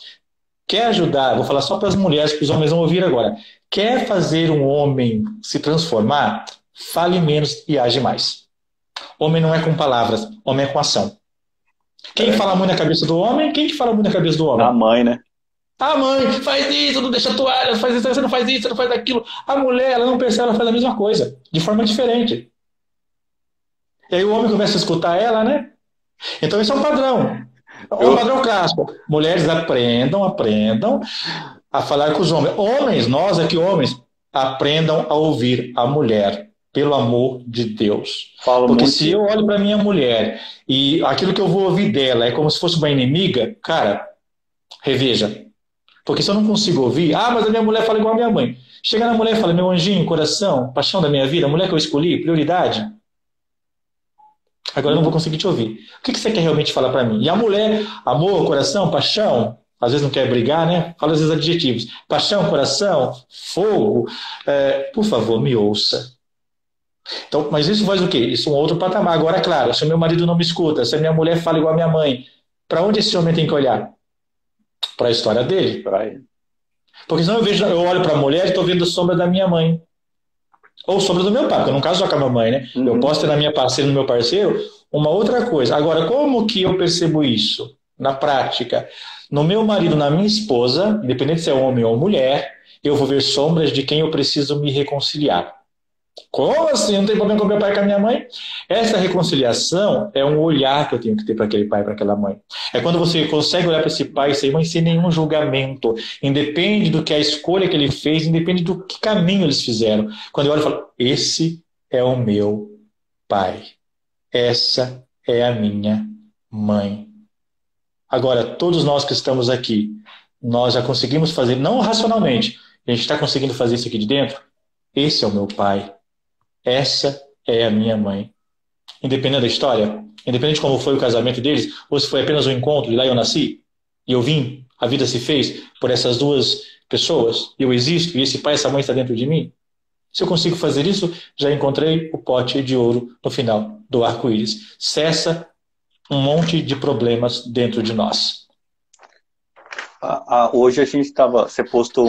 quer ajudar, vou falar só para as mulheres, que os homens vão ouvir agora, quer fazer um homem se transformar, fale menos e age mais. Homem não é com palavras, homem é com ação. Quem fala muito na cabeça do homem? Quem que fala muito na cabeça do homem? A mãe, né? A mãe, faz isso, não deixa a toalha, faz isso, você não faz isso, você não faz aquilo. A mulher, ela não percebe, ela faz a mesma coisa, de forma diferente. E aí o homem começa a escutar ela, né? Então esse é um padrão. É um padrão clássico. Mulheres aprendam a falar com os homens. Homens, nós aqui homens, aprendam a ouvir a mulher. Pelo amor de Deus. Porque se eu olho para minha mulher e aquilo que eu vou ouvir dela é como se fosse uma inimiga, cara, reveja. Porque se eu não consigo ouvir, mas a minha mulher fala igual a minha mãe. Chega na mulher e fala, meu anjinho, coração, paixão da minha vida, a mulher que eu escolhi, prioridade. Agora eu não vou conseguir te ouvir. O que você quer realmente falar para mim? E a mulher, amor, coração, paixão, às vezes não quer brigar, né? Fala às vezes adjetivos. Paixão, coração, fogo, por favor, me ouça. Então, mas isso faz o quê? Isso é um outro patamar. Agora, claro, se o meu marido não me escuta, se a minha mulher fala igual a minha mãe, para onde esse homem tem que olhar? Para a história dele. Porque senão eu olho para a mulher e estou vendo a sombra da minha mãe. Ou sombra do meu pai, porque eu não caso só com a minha mãe, né? Eu posso ter na minha parceira, no meu parceiro, uma outra coisa. Agora, como que eu percebo isso? Na prática, no meu marido, na minha esposa, independente se é homem ou mulher, eu vou ver sombras de quem eu preciso me reconciliar. Como assim? Não tem problema com meu pai e com a minha mãe? Essa reconciliação é um olhar que eu tenho que ter para aquele pai e para aquela mãe. É quando você consegue olhar para esse pai e essa mãe sem nenhum julgamento. Independe do que a escolha que ele fez, independe do que caminho eles fizeram. Quando eu olho e falo, esse é o meu pai. Essa é a minha mãe. Agora, todos nós que estamos aqui, nós já conseguimos fazer, não racionalmente, a gente está conseguindo fazer isso aqui de dentro? Esse é o meu pai. Essa é a minha mãe. Independente da história, independente de como foi o casamento deles, ou se foi apenas um encontro e lá eu nasci, e eu vim, a vida se fez por essas duas pessoas, eu existo, e esse pai e essa mãe está dentro de mim. Se eu consigo fazer isso, já encontrei o pote de ouro no final do arco-íris. Cessa um monte de problemas dentro de nós. Hoje a gente estava... Você postou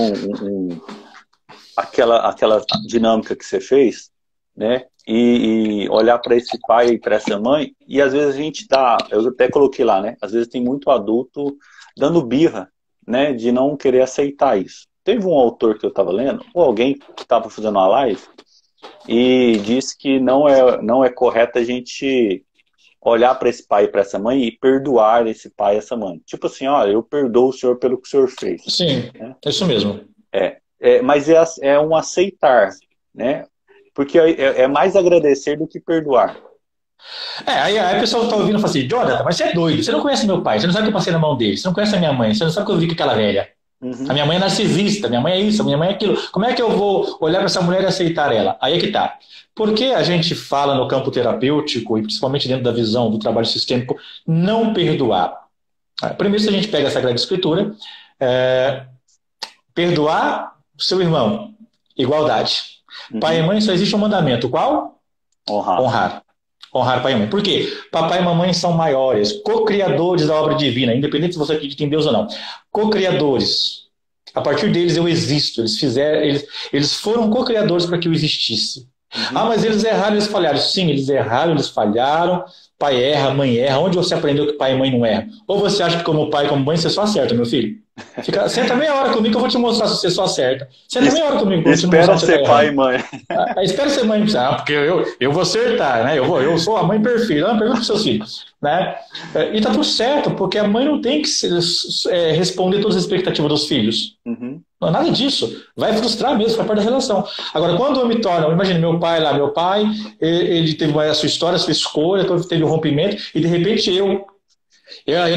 aquela dinâmica que você fez, né? E olhar para esse pai e para essa mãe, e às vezes a gente eu até coloquei lá, né? Às vezes tem muito adulto dando birra, né? De não querer aceitar isso. Teve um autor que eu estava lendo, ou alguém que estava fazendo uma live, e disse que não é correto a gente olhar para esse pai e para essa mãe e perdoar esse pai e essa mãe. Tipo assim, olha, eu perdoo o senhor pelo que o senhor fez. Sim, né? É isso mesmo. Mas é um aceitar, né? Porque é mais agradecer do que perdoar. Aí a pessoa está ouvindo e fala assim, Jonathan, mas você é doido, você não conhece meu pai, você não sabe o que eu passei na mão dele, você não conhece a minha mãe, você não sabe o que eu vi com aquela velha. A minha mãe é narcisista, minha mãe é isso, minha mãe é aquilo. Como é que eu vou olhar para essa mulher e aceitar ela? Aí é que tá. Por que a gente fala no campo terapêutico, e principalmente dentro da visão do trabalho sistêmico, não perdoar? Primeiro, se a gente pega a Sagrada Escritura, perdoar o seu irmão, igualdade. Pai e mãe só existe um mandamento, qual? Honrar. Honrar pai e mãe. Por quê? Papai e mamãe são maiores, co-criadores da obra divina, independente se você acredita em Deus ou não. Co-criadores. A partir deles eu existo. Eles foram co-criadores para que eu existisse. Mas eles erraram, eles falharam. Sim, eles erraram, eles falharam. Pai erra, mãe erra. Onde você aprendeu que pai e mãe não erram? Ou você acha que como pai e como mãe você só acerta, meu filho? Senta meia hora comigo que eu vou te mostrar se você só acerta. Senta meia hora comigo que eu vou te mostrar se você ser pai e mãe. Espera ser mãe, porque eu vou acertar, né? Eu sou a mãe perfeita. Não, pergunta para seus filhos, né? E tá tudo certo, porque a mãe não tem que responder todas as expectativas dos filhos. Não, nada disso. Vai frustrar mesmo, faz parte da relação. Agora, quando eu me torno, imagine meu pai, ele teve a sua história, a sua escolha, teve um rompimento, e de repente eu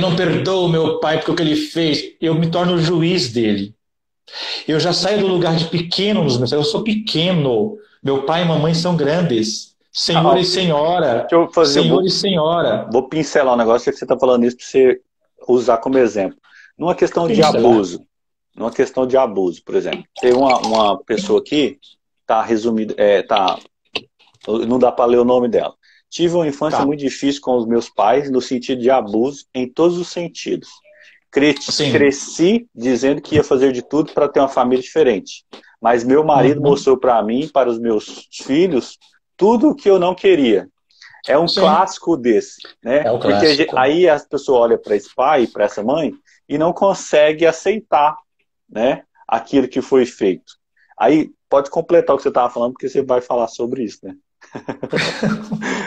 não perdoo meu pai porque o que ele fez, eu me torno o juiz dele. Eu já saio do lugar de pequeno nos meus. Eu sou pequeno. Meu pai e mamãe são grandes. Senhor e senhora. Senhor e senhora. Vou pincelar um negócio que você está falando isso para você usar como exemplo. Numa questão de abuso. Numa questão de abuso, por exemplo. Tem uma pessoa aqui, tá resumido, não dá para ler o nome dela. Tive uma infância muito difícil com os meus pais, no sentido de abuso, em todos os sentidos. Cresci dizendo que ia fazer de tudo para ter uma família diferente. Mas meu marido mostrou para mim, para os meus filhos, tudo o que eu não queria. É um clássico desse, né? É o clássico. Porque aí as pessoas olham para esse pai, para essa mãe, e não conseguem aceitar, né, aquilo que foi feito. Aí pode completar o que você estava falando, porque você vai falar sobre isso, né?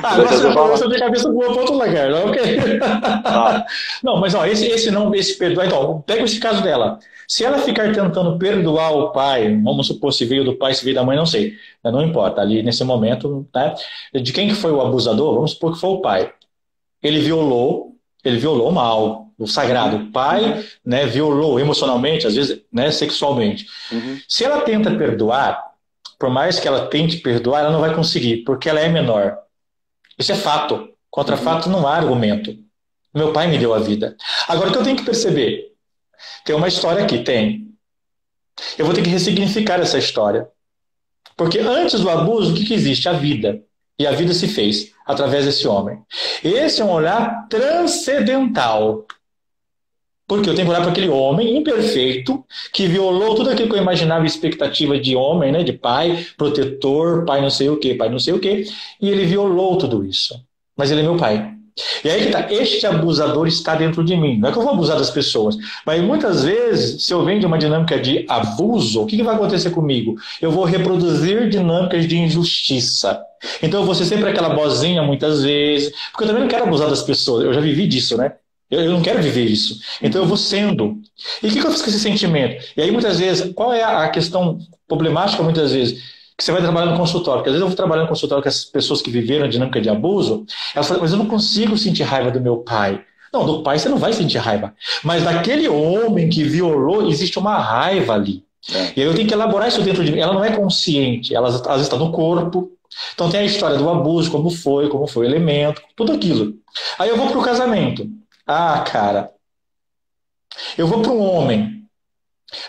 Agora você falou sobre a cabeça boa para outro lugar, não? Okay. Não, mas ó, esse perdoar, então, pega esse caso dela. Se ela ficar tentando perdoar o pai, vamos supor se veio do pai, se veio da mãe, não sei, não importa, ali nesse momento, né? De quem que foi o abusador? Vamos supor que foi o pai. Ele violou mal, o sagrado. O pai, né, violou emocionalmente, às vezes, né, sexualmente. Se ela tenta perdoar, por mais que ela tente perdoar, ela não vai conseguir, porque ela é menor. Isso é fato. Contra fato não há argumento. Meu pai me deu a vida. Agora, o que eu tenho que perceber? Tem uma história aqui, tem. Eu vou ter que ressignificar essa história. Porque antes do abuso, o que existe? A vida. E a vida se fez através desse homem. Esse é um olhar transcendental. Porque eu tenho que olhar para aquele homem imperfeito que violou tudo aquilo que eu imaginava expectativa de homem, né, de pai, protetor, pai não sei o quê, e ele violou tudo isso. Mas ele é meu pai. E aí que tá, este abusador está dentro de mim. Não é que eu vou abusar das pessoas, mas muitas vezes, se eu venho de uma dinâmica de abuso, o que vai acontecer comigo? Eu vou reproduzir dinâmicas de injustiça. Então eu vou ser sempre aquela bozinha muitas vezes, porque eu também não quero abusar das pessoas, eu já vivi disso, né? Eu não quero viver isso. Então eu vou sendo. E o que eu fiz com esse sentimento? E aí muitas vezes, qual é a questão problemática muitas vezes? Que você vai trabalhar no consultório. Porque às vezes eu vou trabalhar no consultório com essas pessoas que viveram a dinâmica de abuso, elas falam, mas eu não consigo sentir raiva do meu pai. Não, do pai você não vai sentir raiva. Mas daquele homem que violou, existe uma raiva ali. E aí eu tenho que elaborar isso dentro de mim. Ela não é consciente, ela às vezes está no corpo. Então tem a história do abuso, como foi o elemento, tudo aquilo. Aí eu vou para o casamento. Cara, eu vou para um homem.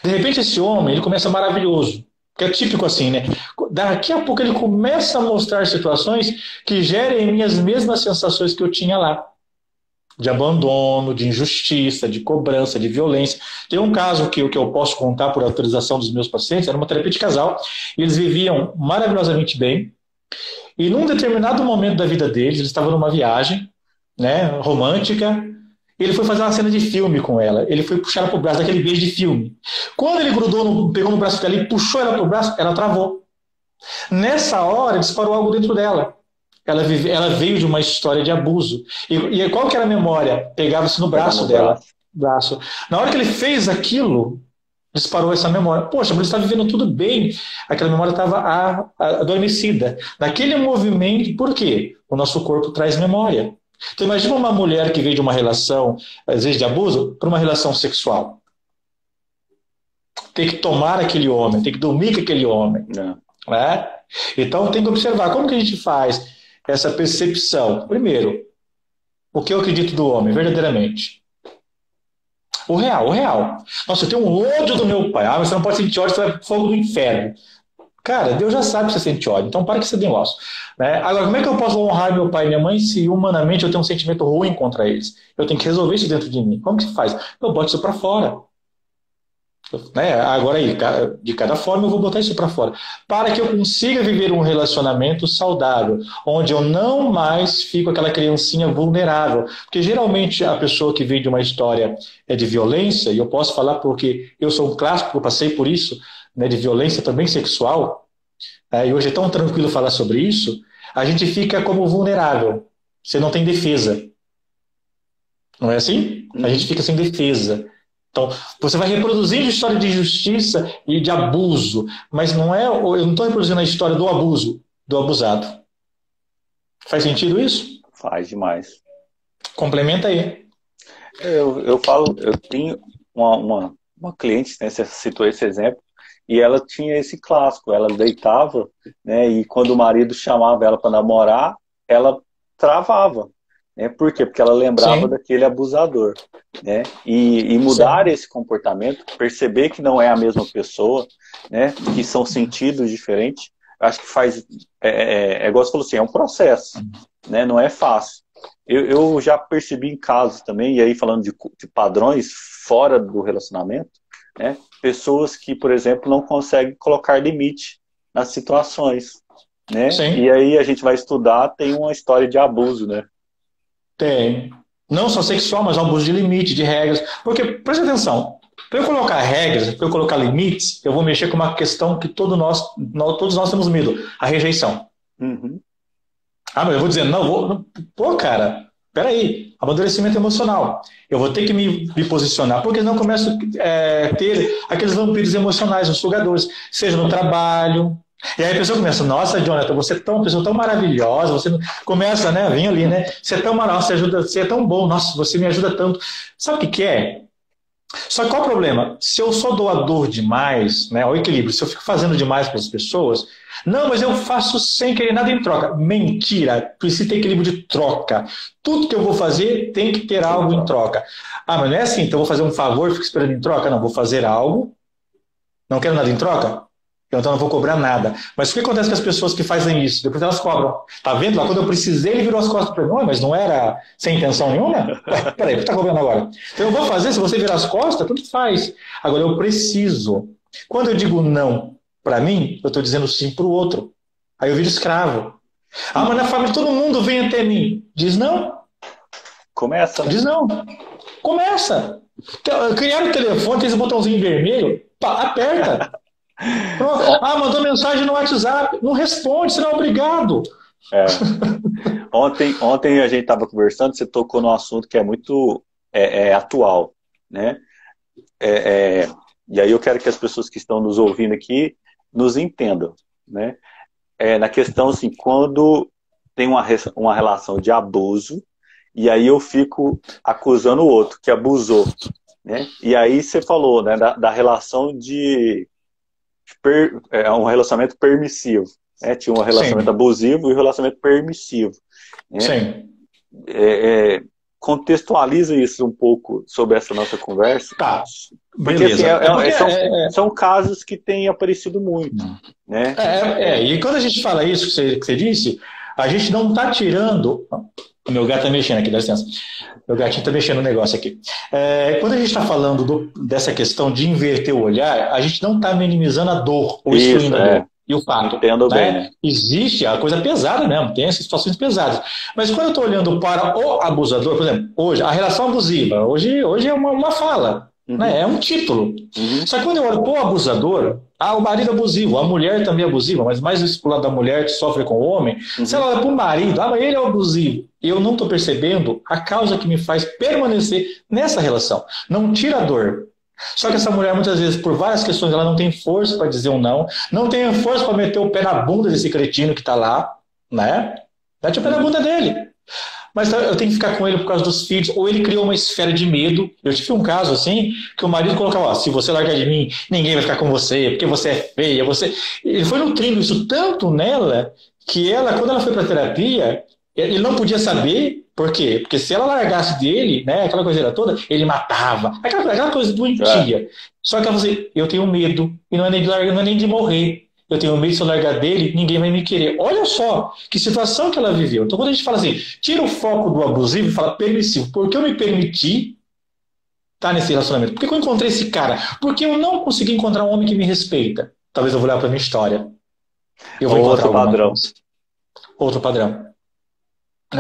De repente esse homem, ele começa maravilhoso. Que é típico assim, né? Daqui a pouco ele começa a mostrar situações que gerem em mim as mesmas sensações que eu tinha lá. De abandono, de injustiça, de cobrança, de violência. Tem um caso que eu posso contar por autorização dos meus pacientes, era uma terapia de casal, e eles viviam maravilhosamente bem, e num determinado momento da vida deles, eles estavam numa viagem, né, romântica, ele foi fazer uma cena de filme com ela. Ele foi puxar ela pro braço, daquele beijo de filme. Quando ele pegou no braço dela e puxou ela pro braço, ela travou. Nessa hora, disparou algo dentro dela. Ela veio de uma história de abuso. E qual que era a memória? Pegava-se no braço dela. Braço. Na hora que ele fez aquilo, disparou essa memória. Poxa, mas ele está vivendo tudo bem. Aquela memória estava adormecida. Naquele movimento, por quê? O nosso corpo traz memória. Então imagina uma mulher que veio de uma relação, às vezes de abuso, para uma relação sexual. ter que tomar aquele homem, ter que dormir com aquele homem. Né? Então tem que observar como que a gente faz essa percepção. Primeiro, o que eu acredito do homem, verdadeiramente. O real, o real. Nossa, eu tenho um ódio do meu pai. Ah, mas você não pode sentir ódio, você vai pro fogo do inferno. Cara, Deus já sabe que você sente ódio, então para que você dengoça. Né? Agora, como é que eu posso honrar meu pai e minha mãe se humanamente eu tenho um sentimento ruim contra eles? Eu tenho que resolver isso dentro de mim. Como que se faz? Eu boto isso para fora. Né? Agora aí, de cada forma eu vou botar isso para fora. Para que eu consiga viver um relacionamento saudável, onde eu não mais fico aquela criancinha vulnerável. Porque geralmente a pessoa que vem de uma história de violência, e eu posso falar porque eu sou um clássico, eu passei por isso, né, de violência também sexual, e hoje é tão tranquilo falar sobre isso, a gente fica como vulnerável. Você não tem defesa. Não é assim? A gente fica sem defesa. Então, você vai reproduzindo história de injustiça e de abuso, mas não é, eu não estou reproduzindo a história do abuso, do abusado. Faz sentido isso? Faz demais. Complementa aí. Eu falo, eu tenho uma cliente, né, você citou esse exemplo, e ela tinha esse clássico, ela deitava, né, e quando o marido chamava ela para namorar, ela travava. Né? Por quê? Porque ela lembrava daquele abusador. Né? E mudar esse comportamento, perceber que não é a mesma pessoa, né? Que são sentidos diferentes, acho que faz... igual você falou assim, é um processo. Né? Não é fácil. Eu já percebi em casos também, e aí falando de padrões fora do relacionamento, né? Pessoas que, por exemplo, não conseguem colocar limite nas situações. Né? E aí a gente vai estudar, tem uma história de abuso, né? Tem. Não só sexual, mas abuso de limite, de regras. Porque, presta atenção, para eu colocar regras, para eu colocar limites, eu vou mexer com uma questão que todos nós temos medo, a rejeição. Ah, mas eu vou dizer, não. Pô, cara, peraí, amadurecimento emocional. Eu vou ter que me posicionar, porque senão eu começo a ter aqueles vampiros emocionais, os sugadores, seja no trabalho. E aí a pessoa começa, nossa, Jonathan, você é uma pessoa tão maravilhosa, você começa, né, vem ali, né, você é tão maravilhoso, você é tão bom, nossa, você me ajuda tanto. Sabe o que é? Só que qual é o problema? Se eu sou doador demais, né, o equilíbrio, se eu fico fazendo demais para as pessoas, não, mas eu faço sem querer nada em troca. Mentira, precisa ter equilíbrio de troca. Tudo que eu vou fazer tem que ter algo em troca. Ah, mas não é assim, então eu vou fazer um favor e fico esperando em troca? Não, vou fazer algo, não quero nada em troca? Então eu não vou cobrar nada. Mas o que acontece com as pessoas que fazem isso? Depois elas cobram. Tá vendo? Lá quando eu precisei, ele virou as costas para mim. Mas não era sem intenção nenhuma? Peraí, o que tá cobrando agora? Então eu vou fazer, se você virar as costas, tudo faz. Agora eu preciso. Quando eu digo não para mim, eu estou dizendo sim para o outro. Aí eu viro escravo. Ah, mas na família todo mundo vem até mim. Diz não. Começa, né? Diz não. Começa. Criaram o telefone, tem esse botãozinho vermelho, aperta. Ah, mandou mensagem no WhatsApp, não responde, você não é obrigado. Ontem a gente estava conversando, você tocou num assunto que é muito atual, né? E aí eu quero que as pessoas que estão nos ouvindo aqui nos entendam, né? Na questão assim, quando tem uma relação de abuso, e aí eu fico acusando o outro que abusou, né? E aí você falou, né, da relação um relacionamento permissivo, né? Tinha um relacionamento abusivo e um relacionamento permissivo, né? Sim. Contextualiza isso um pouco sobre essa nossa conversa. Tá. Porque, assim, são casos que têm aparecido muito, né? E quando a gente fala isso que você disse, a gente não está tirando... O meu gato está mexendo aqui, dá licença. Meu gatinho está mexendo no negócio aqui. Quando a gente está falando dessa questão de inverter o olhar, a gente não está minimizando a dor ou excluindo a dor. E o fato. Entendo bem, né? Existe a coisa pesada mesmo, tem essas situações pesadas. Mas quando eu estou olhando para o abusador, por exemplo, hoje, a relação abusiva, hoje é uma fala. Né? É um título. Só que quando eu olho para o abusador, o marido abusivo, a mulher também é abusiva, mas mais isso pro lado da mulher que sofre com o homem, se ela olha para o marido, mas ele é abusivo, eu não estou percebendo a causa que me faz permanecer nessa relação. Não tira a dor. Só que essa mulher, muitas vezes, por várias questões, ela não tem força para dizer um não tem força para meter o pé na bunda desse cretino que está lá, né? Mete o pé na bunda dele. Mas eu tenho que ficar com ele por causa dos filhos. Ou ele criou uma esfera de medo. Eu tive um caso assim, que o marido colocava, ó, se você largar de mim, ninguém vai ficar com você, porque você é feia, você... Ele foi nutrindo isso tanto nela, que ela, quando ela foi para terapia, ele não podia saber. Por quê? Porque se ela largasse dele, né, aquela coisa toda, ele matava. Aquela coisa doentia. Só que ela falou assim, eu tenho medo, e não é nem de largar, não é nem de morrer. Eu tenho medo, se eu largar dele, ninguém vai me querer. Olha só que situação que ela viveu. Então, quando a gente fala assim, tira o foco do abusivo e fala permissivo. Por que eu me permiti estar nesse relacionamento? Por que eu encontrei esse cara? Porque eu não consegui encontrar um homem que me respeita. Talvez eu vou olhar para a minha história. Eu vou encontrar Outro padrão. Coisa. Outro padrão.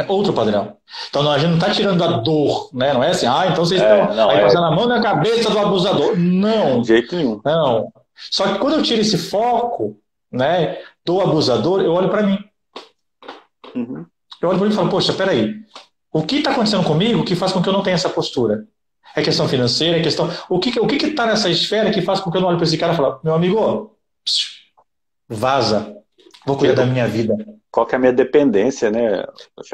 Outro padrão. Então a gente não está tirando a dor, né? Não é assim, então vocês estão aí passando a mão na cabeça do abusador. Não. De jeito nenhum. Não. Só que quando eu tiro esse foco, né, do abusador, eu olho para mim. Uhum. Eu olho para mim e falo, poxa, peraí, o que está acontecendo comigo que faz com que eu não tenha essa postura? É questão financeira, é questão... O que está nessa esfera que faz com que eu não olhe para esse cara e falo, meu amigo, vaza, vou cuidar da minha vida. Qual que é a minha dependência, né?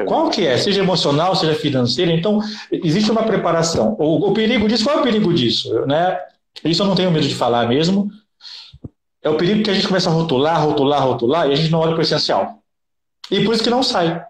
Qual que é? Seja emocional, seja financeira. Então, existe uma preparação. O perigo disso, qual é o perigo disso? Né? Isso eu não tenho medo de falar mesmo. É o perigo que a gente começa a rotular, e a gente não olha para o essencial. E por isso que não sai.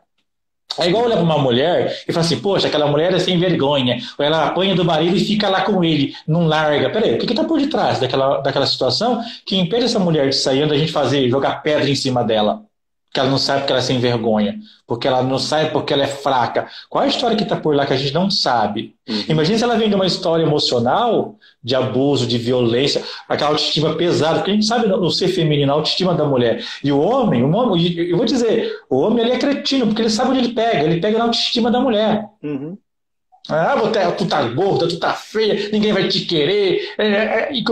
É igual olhar para uma mulher e falar assim, poxa, aquela mulher é sem vergonha. Ou ela apanha do marido e fica lá com ele, não larga. Peraí, o que está por detrás daquela situação que impede essa mulher de sair onde a gente jogar pedra em cima dela? Porque ela não sabe porque ela é sem vergonha, porque ela não sabe porque ela é fraca. Qual é a história que está por lá que a gente não sabe? Imagina se ela vem de uma história emocional, de abuso, de violência, aquela autoestima pesada, porque a gente sabe no ser feminino, a autoestima da mulher. E o homem, eu vou dizer, o homem ele é cretino, porque ele sabe onde ele pega na autoestima da mulher. Uhum. Tu tá gorda, tu tá feia, ninguém vai te querer. E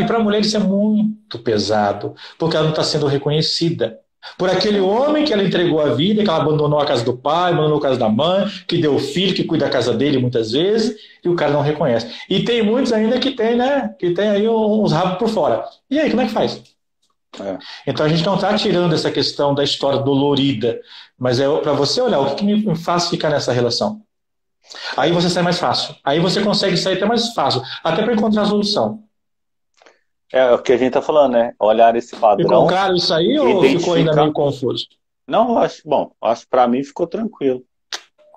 para a mulher isso é muito pesado, porque ela não está sendo reconhecida. Por aquele homem que ela entregou a vida, que ela abandonou a casa do pai, abandonou a casa da mãe, que deu filho, que cuida da casa dele muitas vezes, e o cara não reconhece. E tem muitos ainda que tem, né? Que tem aí uns rabos por fora. E aí, como é que faz? Então a gente não está tirando essa questão da história dolorida, mas é para você olhar o que me faz ficar nessa relação. Aí você sai mais fácil. Aí você consegue sair até mais fácil, até para encontrar a solução. É o que a gente está falando, né? Olhar esse padrão. Ficou claro isso aí ou ficou ainda meio confuso? Não, acho que para mim ficou tranquilo.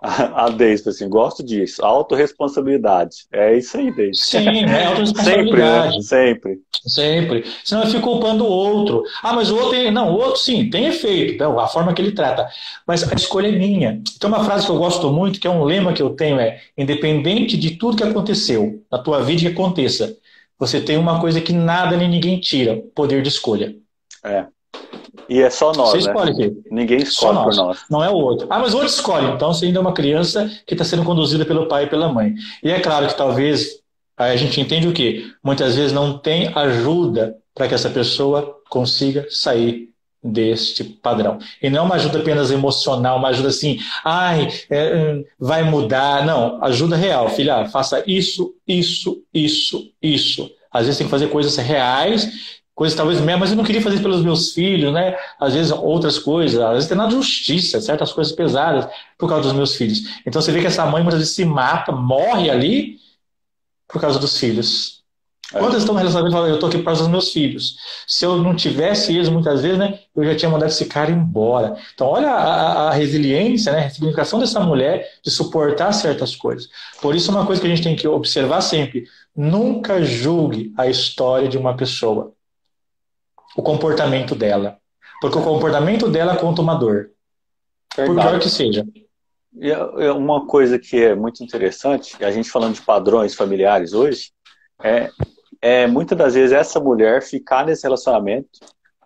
A Deise, assim, gosto disso. Autorresponsabilidade. É isso aí, Deise. Sim, é autorresponsabilidade. Sempre. Senão eu fico culpando o outro. Mas o outro tem... Não, o outro sim, tem efeito, então, a forma que ele trata. Mas a escolha é minha. Tem uma frase que eu gosto muito, que é um lema que eu tenho, independente de tudo que aconteceu na tua vida que aconteça, você tem uma coisa que nada nem ninguém tira, poder de escolha. E é só nós, você escolhe, né? Ninguém escolhe por nós. Não é o outro. Mas o outro escolhe. Então você ainda é uma criança que está sendo conduzida pelo pai e pela mãe. E é claro que talvez a gente entende o quê? Muitas vezes não tem ajuda para que essa pessoa consiga sair deste padrão. E não é uma ajuda apenas emocional, uma ajuda assim, vai mudar. Não, ajuda real. Filha, faça isso. Às vezes tem que fazer coisas reais, coisas talvez mesmo, mas eu não queria fazer pelos meus filhos, né? Às vezes outras coisas, às vezes tem nada de justiça, certas coisas pesadas por causa dos meus filhos. Então você vê que essa mãe muitas vezes se mata, morre ali por causa dos filhos. Quantas estão no relacionamento falando, eu estou aqui por causa dos meus filhos. Se eu não tivesse eles, muitas vezes, né, eu já tinha mandado esse cara embora. Então olha a resiliência, né, a significação dessa mulher de suportar certas coisas. Por isso uma coisa que a gente tem que observar sempre, nunca julgue a história de uma pessoa. O comportamento dela. Porque o comportamento dela conta uma dor. Por pior que seja. E uma coisa que é muito interessante, a gente falando de padrões familiares hoje, muitas das vezes essa mulher ficar nesse relacionamento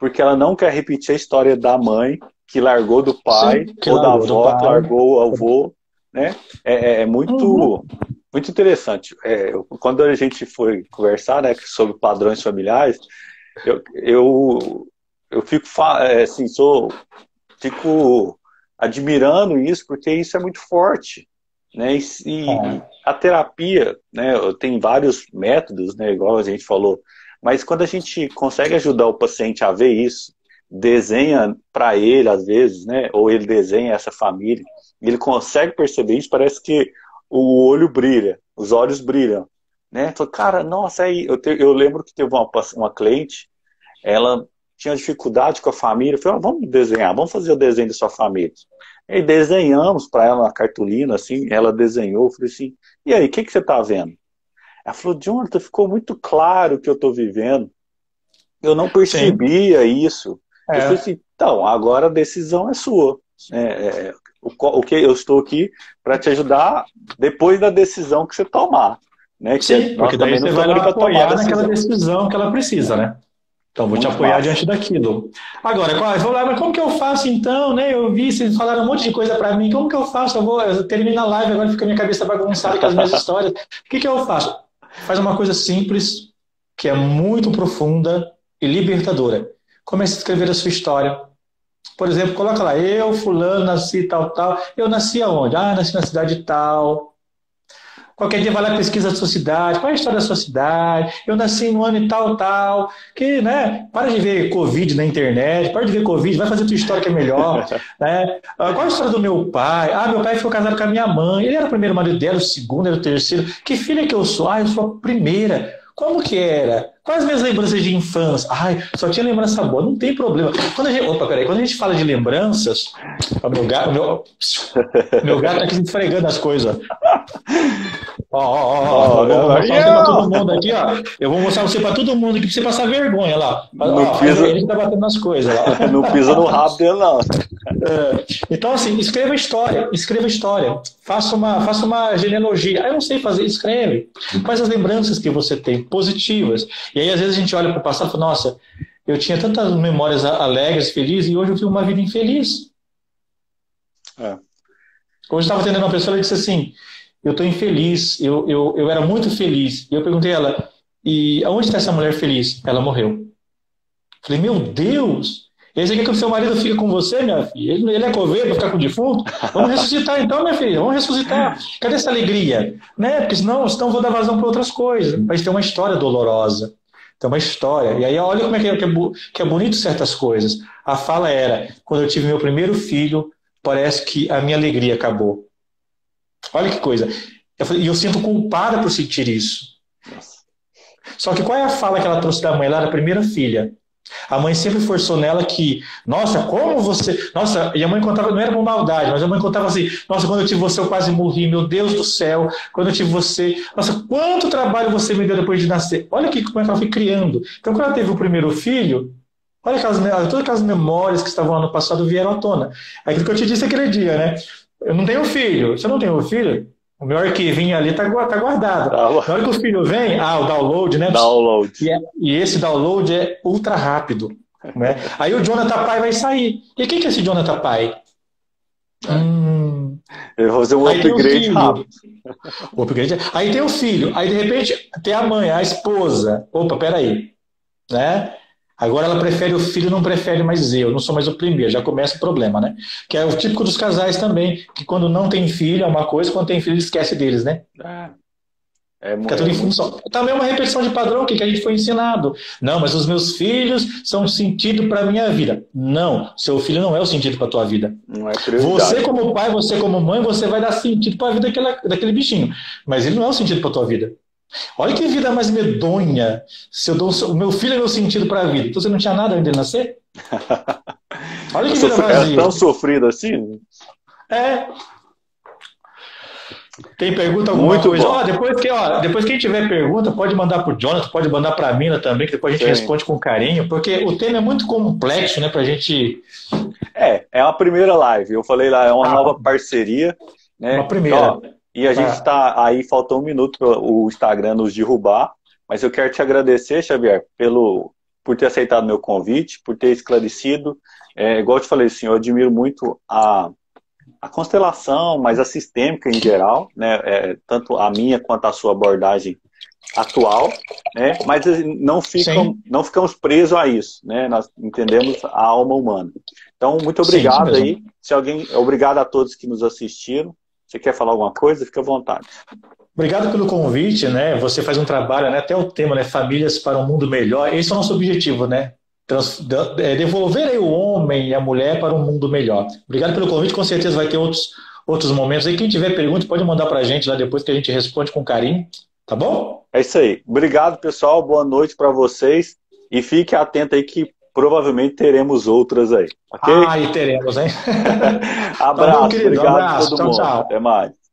porque ela não quer repetir a história da mãe que largou do pai, ou da avó que largou o avô, né? É muito interessante. Quando a gente foi conversar, né, sobre padrões familiares, eu fico assim, fico admirando isso, porque isso é muito forte, né? E a terapia, né, tem vários métodos, né, igual a gente falou, mas quando a gente consegue ajudar o paciente a ver isso, desenha para ele, às vezes, né? Ou ele desenha essa família, e ele consegue perceber isso, parece que o olho brilha, os olhos brilham, né? Então, cara, nossa, aí eu lembro que teve uma cliente, ela tinha dificuldade com a família, eu falei, vamos desenhar, vamos fazer o desenho da sua família. E desenhamos para ela uma cartolina, assim, ela desenhou, eu falei assim, e aí, o que você está vendo? Ela falou, Jonathan, ficou muito claro o que eu estou vivendo. Eu não percebia isso. Eu falei assim, então, agora a decisão é sua. O que eu estou aqui para te ajudar depois da decisão que você tomar. Né? Sim, porque daí você vai lá apoiar naquela decisão que ela precisa, né? Então, vou te apoiar diante daquilo. Agora, vou lá, mas como que eu faço então, né? Eu vi, vocês falaram um monte de coisa para mim, como que eu faço? Eu termino a live, agora fica a minha cabeça bagunçada com as minhas histórias. O que eu faço? Faz uma coisa simples, que é muito profunda e libertadora. Comece a escrever a sua história. Por exemplo, coloca lá, eu, fulano, nasci tal, tal. Eu nasci aonde? Ah, nasci na cidade tal. Qualquer dia vai lá e pesquisa a sua cidade, qual é a história da sua cidade, eu nasci no ano e tal, tal, que, né, para de ver Covid na internet, para de ver Covid, vai fazer a tua história que é melhor, né, qual a história do meu pai? Ah, meu pai ficou casado com a minha mãe, ele era o primeiro marido dela, o segundo, era o terceiro, que filha que eu sou? Ah, eu sou a primeira. Como que era? Quais minhas lembranças de infância? Ai, só tinha lembrança boa, não tem problema. Quando a gente fala de lembranças, meu gato tá aqui esfregando as coisas. Ó, eu vou mostrar você pra todo mundo aqui, ó. Eu vou mostrar você pra todo mundo aqui pra você passar vergonha lá. Ele tá batendo nas coisas lá. Não pisa no rabo dele, não. Então, assim, escreva história. Faça uma genealogia. Eu não sei fazer, escreve. Quais as lembranças que você tem, positivas. E aí, às vezes, a gente olha pro passado e fala, nossa, eu tinha tantas memórias alegres, felizes, e hoje eu vivo uma vida infeliz. Hoje eu estava atendendo uma pessoa e disse assim, eu estou infeliz, eu era muito feliz. E eu perguntei a ela, e aonde está essa mulher feliz? Ela morreu. Falei, meu Deus, esse aqui que o seu marido fica com você, minha filha? Ele é coveiro para ficar com o defunto? Vamos ressuscitar então, minha filha, vamos ressuscitar. Cadê essa alegria? Né? Porque senão eu vou dar vazão para outras coisas. Mas tem uma história dolorosa. Tem uma história. E aí olha como que é bonito certas coisas. A fala era, quando eu tive meu primeiro filho, parece que a minha alegria acabou. Olha que coisa. E eu sinto culpada por sentir isso. Só que qual é a fala que ela trouxe da mãe? Ela era a primeira filha. A mãe sempre forçou nela que, nossa, como você... Nossa, e a mãe contava, não era por maldade, mas a mãe contava assim, nossa, quando eu tive você eu quase morri, meu Deus do céu, quando eu tive você... Nossa, quanto trabalho você me deu depois de nascer. Olha como é que ela foi criando. Então, quando ela teve o primeiro filho, olha todas aquelas memórias que estavam lá no passado vieram à tona. Aquilo que eu te disse aquele dia, né? Eu não tenho filho. Se eu não tenho filho, o meu arquivinho ali tá guardado. Na hora que o filho vem, o download, né? Download. E esse download é ultra rápido. Né? Aí o Jonathan Pai vai sair. E quem que é esse Jonathan Pai? Eu vou fazer um upgrade rápido. O upgrade. Aí tem o filho. Aí, de repente, tem a mãe, a esposa. Opa, peraí. Né? Agora ela prefere o filho, não prefere mais eu, não sou mais o primeiro, já começa o problema, né? Que é o típico dos casais também, que quando não tem filho é uma coisa, quando tem filho esquece deles, né? Fica tudo em função. Também é uma repetição de padrão que a gente foi ensinado. Não, mas os meus filhos são o sentido para a minha vida. Não, seu filho não é o sentido para a tua vida. Não é prioridade. Você como pai, você como mãe, você vai dar sentido para a vida daquele bichinho, mas ele não é o sentido para a tua vida. Olha que vida mais medonha. Se eu dou o meu filho é meu sentido para a vida. Então você não tinha nada antes de nascer? Olha que vida vazia. É tão sofrido assim? Tem pergunta alguma muito coisa? Depois quem tiver pergunta, pode mandar para o Jonathan, pode mandar para a Mina também, que depois a gente responde com carinho, porque o tema é muito complexo, né, pra gente... É uma primeira live. Eu falei lá, é uma nova parceria. Né? Uma primeira. Então, e a gente está aí, faltou um minuto para o Instagram nos derrubar, mas eu quero te agradecer, Xavier, por ter aceitado meu convite, por ter esclarecido. Igual eu te falei, assim, eu admiro muito a constelação, mas a sistêmica em geral, né? Tanto a minha quanto a sua abordagem atual, né? Mas não ficamos presos a isso, né? Nós entendemos a alma humana. Então, muito obrigado aí. Obrigado a todos que nos assistiram. Você quer falar alguma coisa? Fique à vontade. Obrigado pelo convite, né? Você faz um trabalho, né? Até o tema, né? Famílias para um mundo melhor. Esse é o nosso objetivo, né? devolver aí o homem e a mulher para um mundo melhor. Obrigado pelo convite, com certeza vai ter outros momentos aí. Quem tiver pergunta pode mandar para a gente lá depois que a gente responde com carinho, tá bom? É isso aí. Obrigado, pessoal. Boa noite para vocês. E fique atento aí que provavelmente teremos outras aí. Ok? E teremos, hein? Abraço. Tá bom, querido. Obrigado a Abraço. todo Tchau, mundo. tchau. Até mais.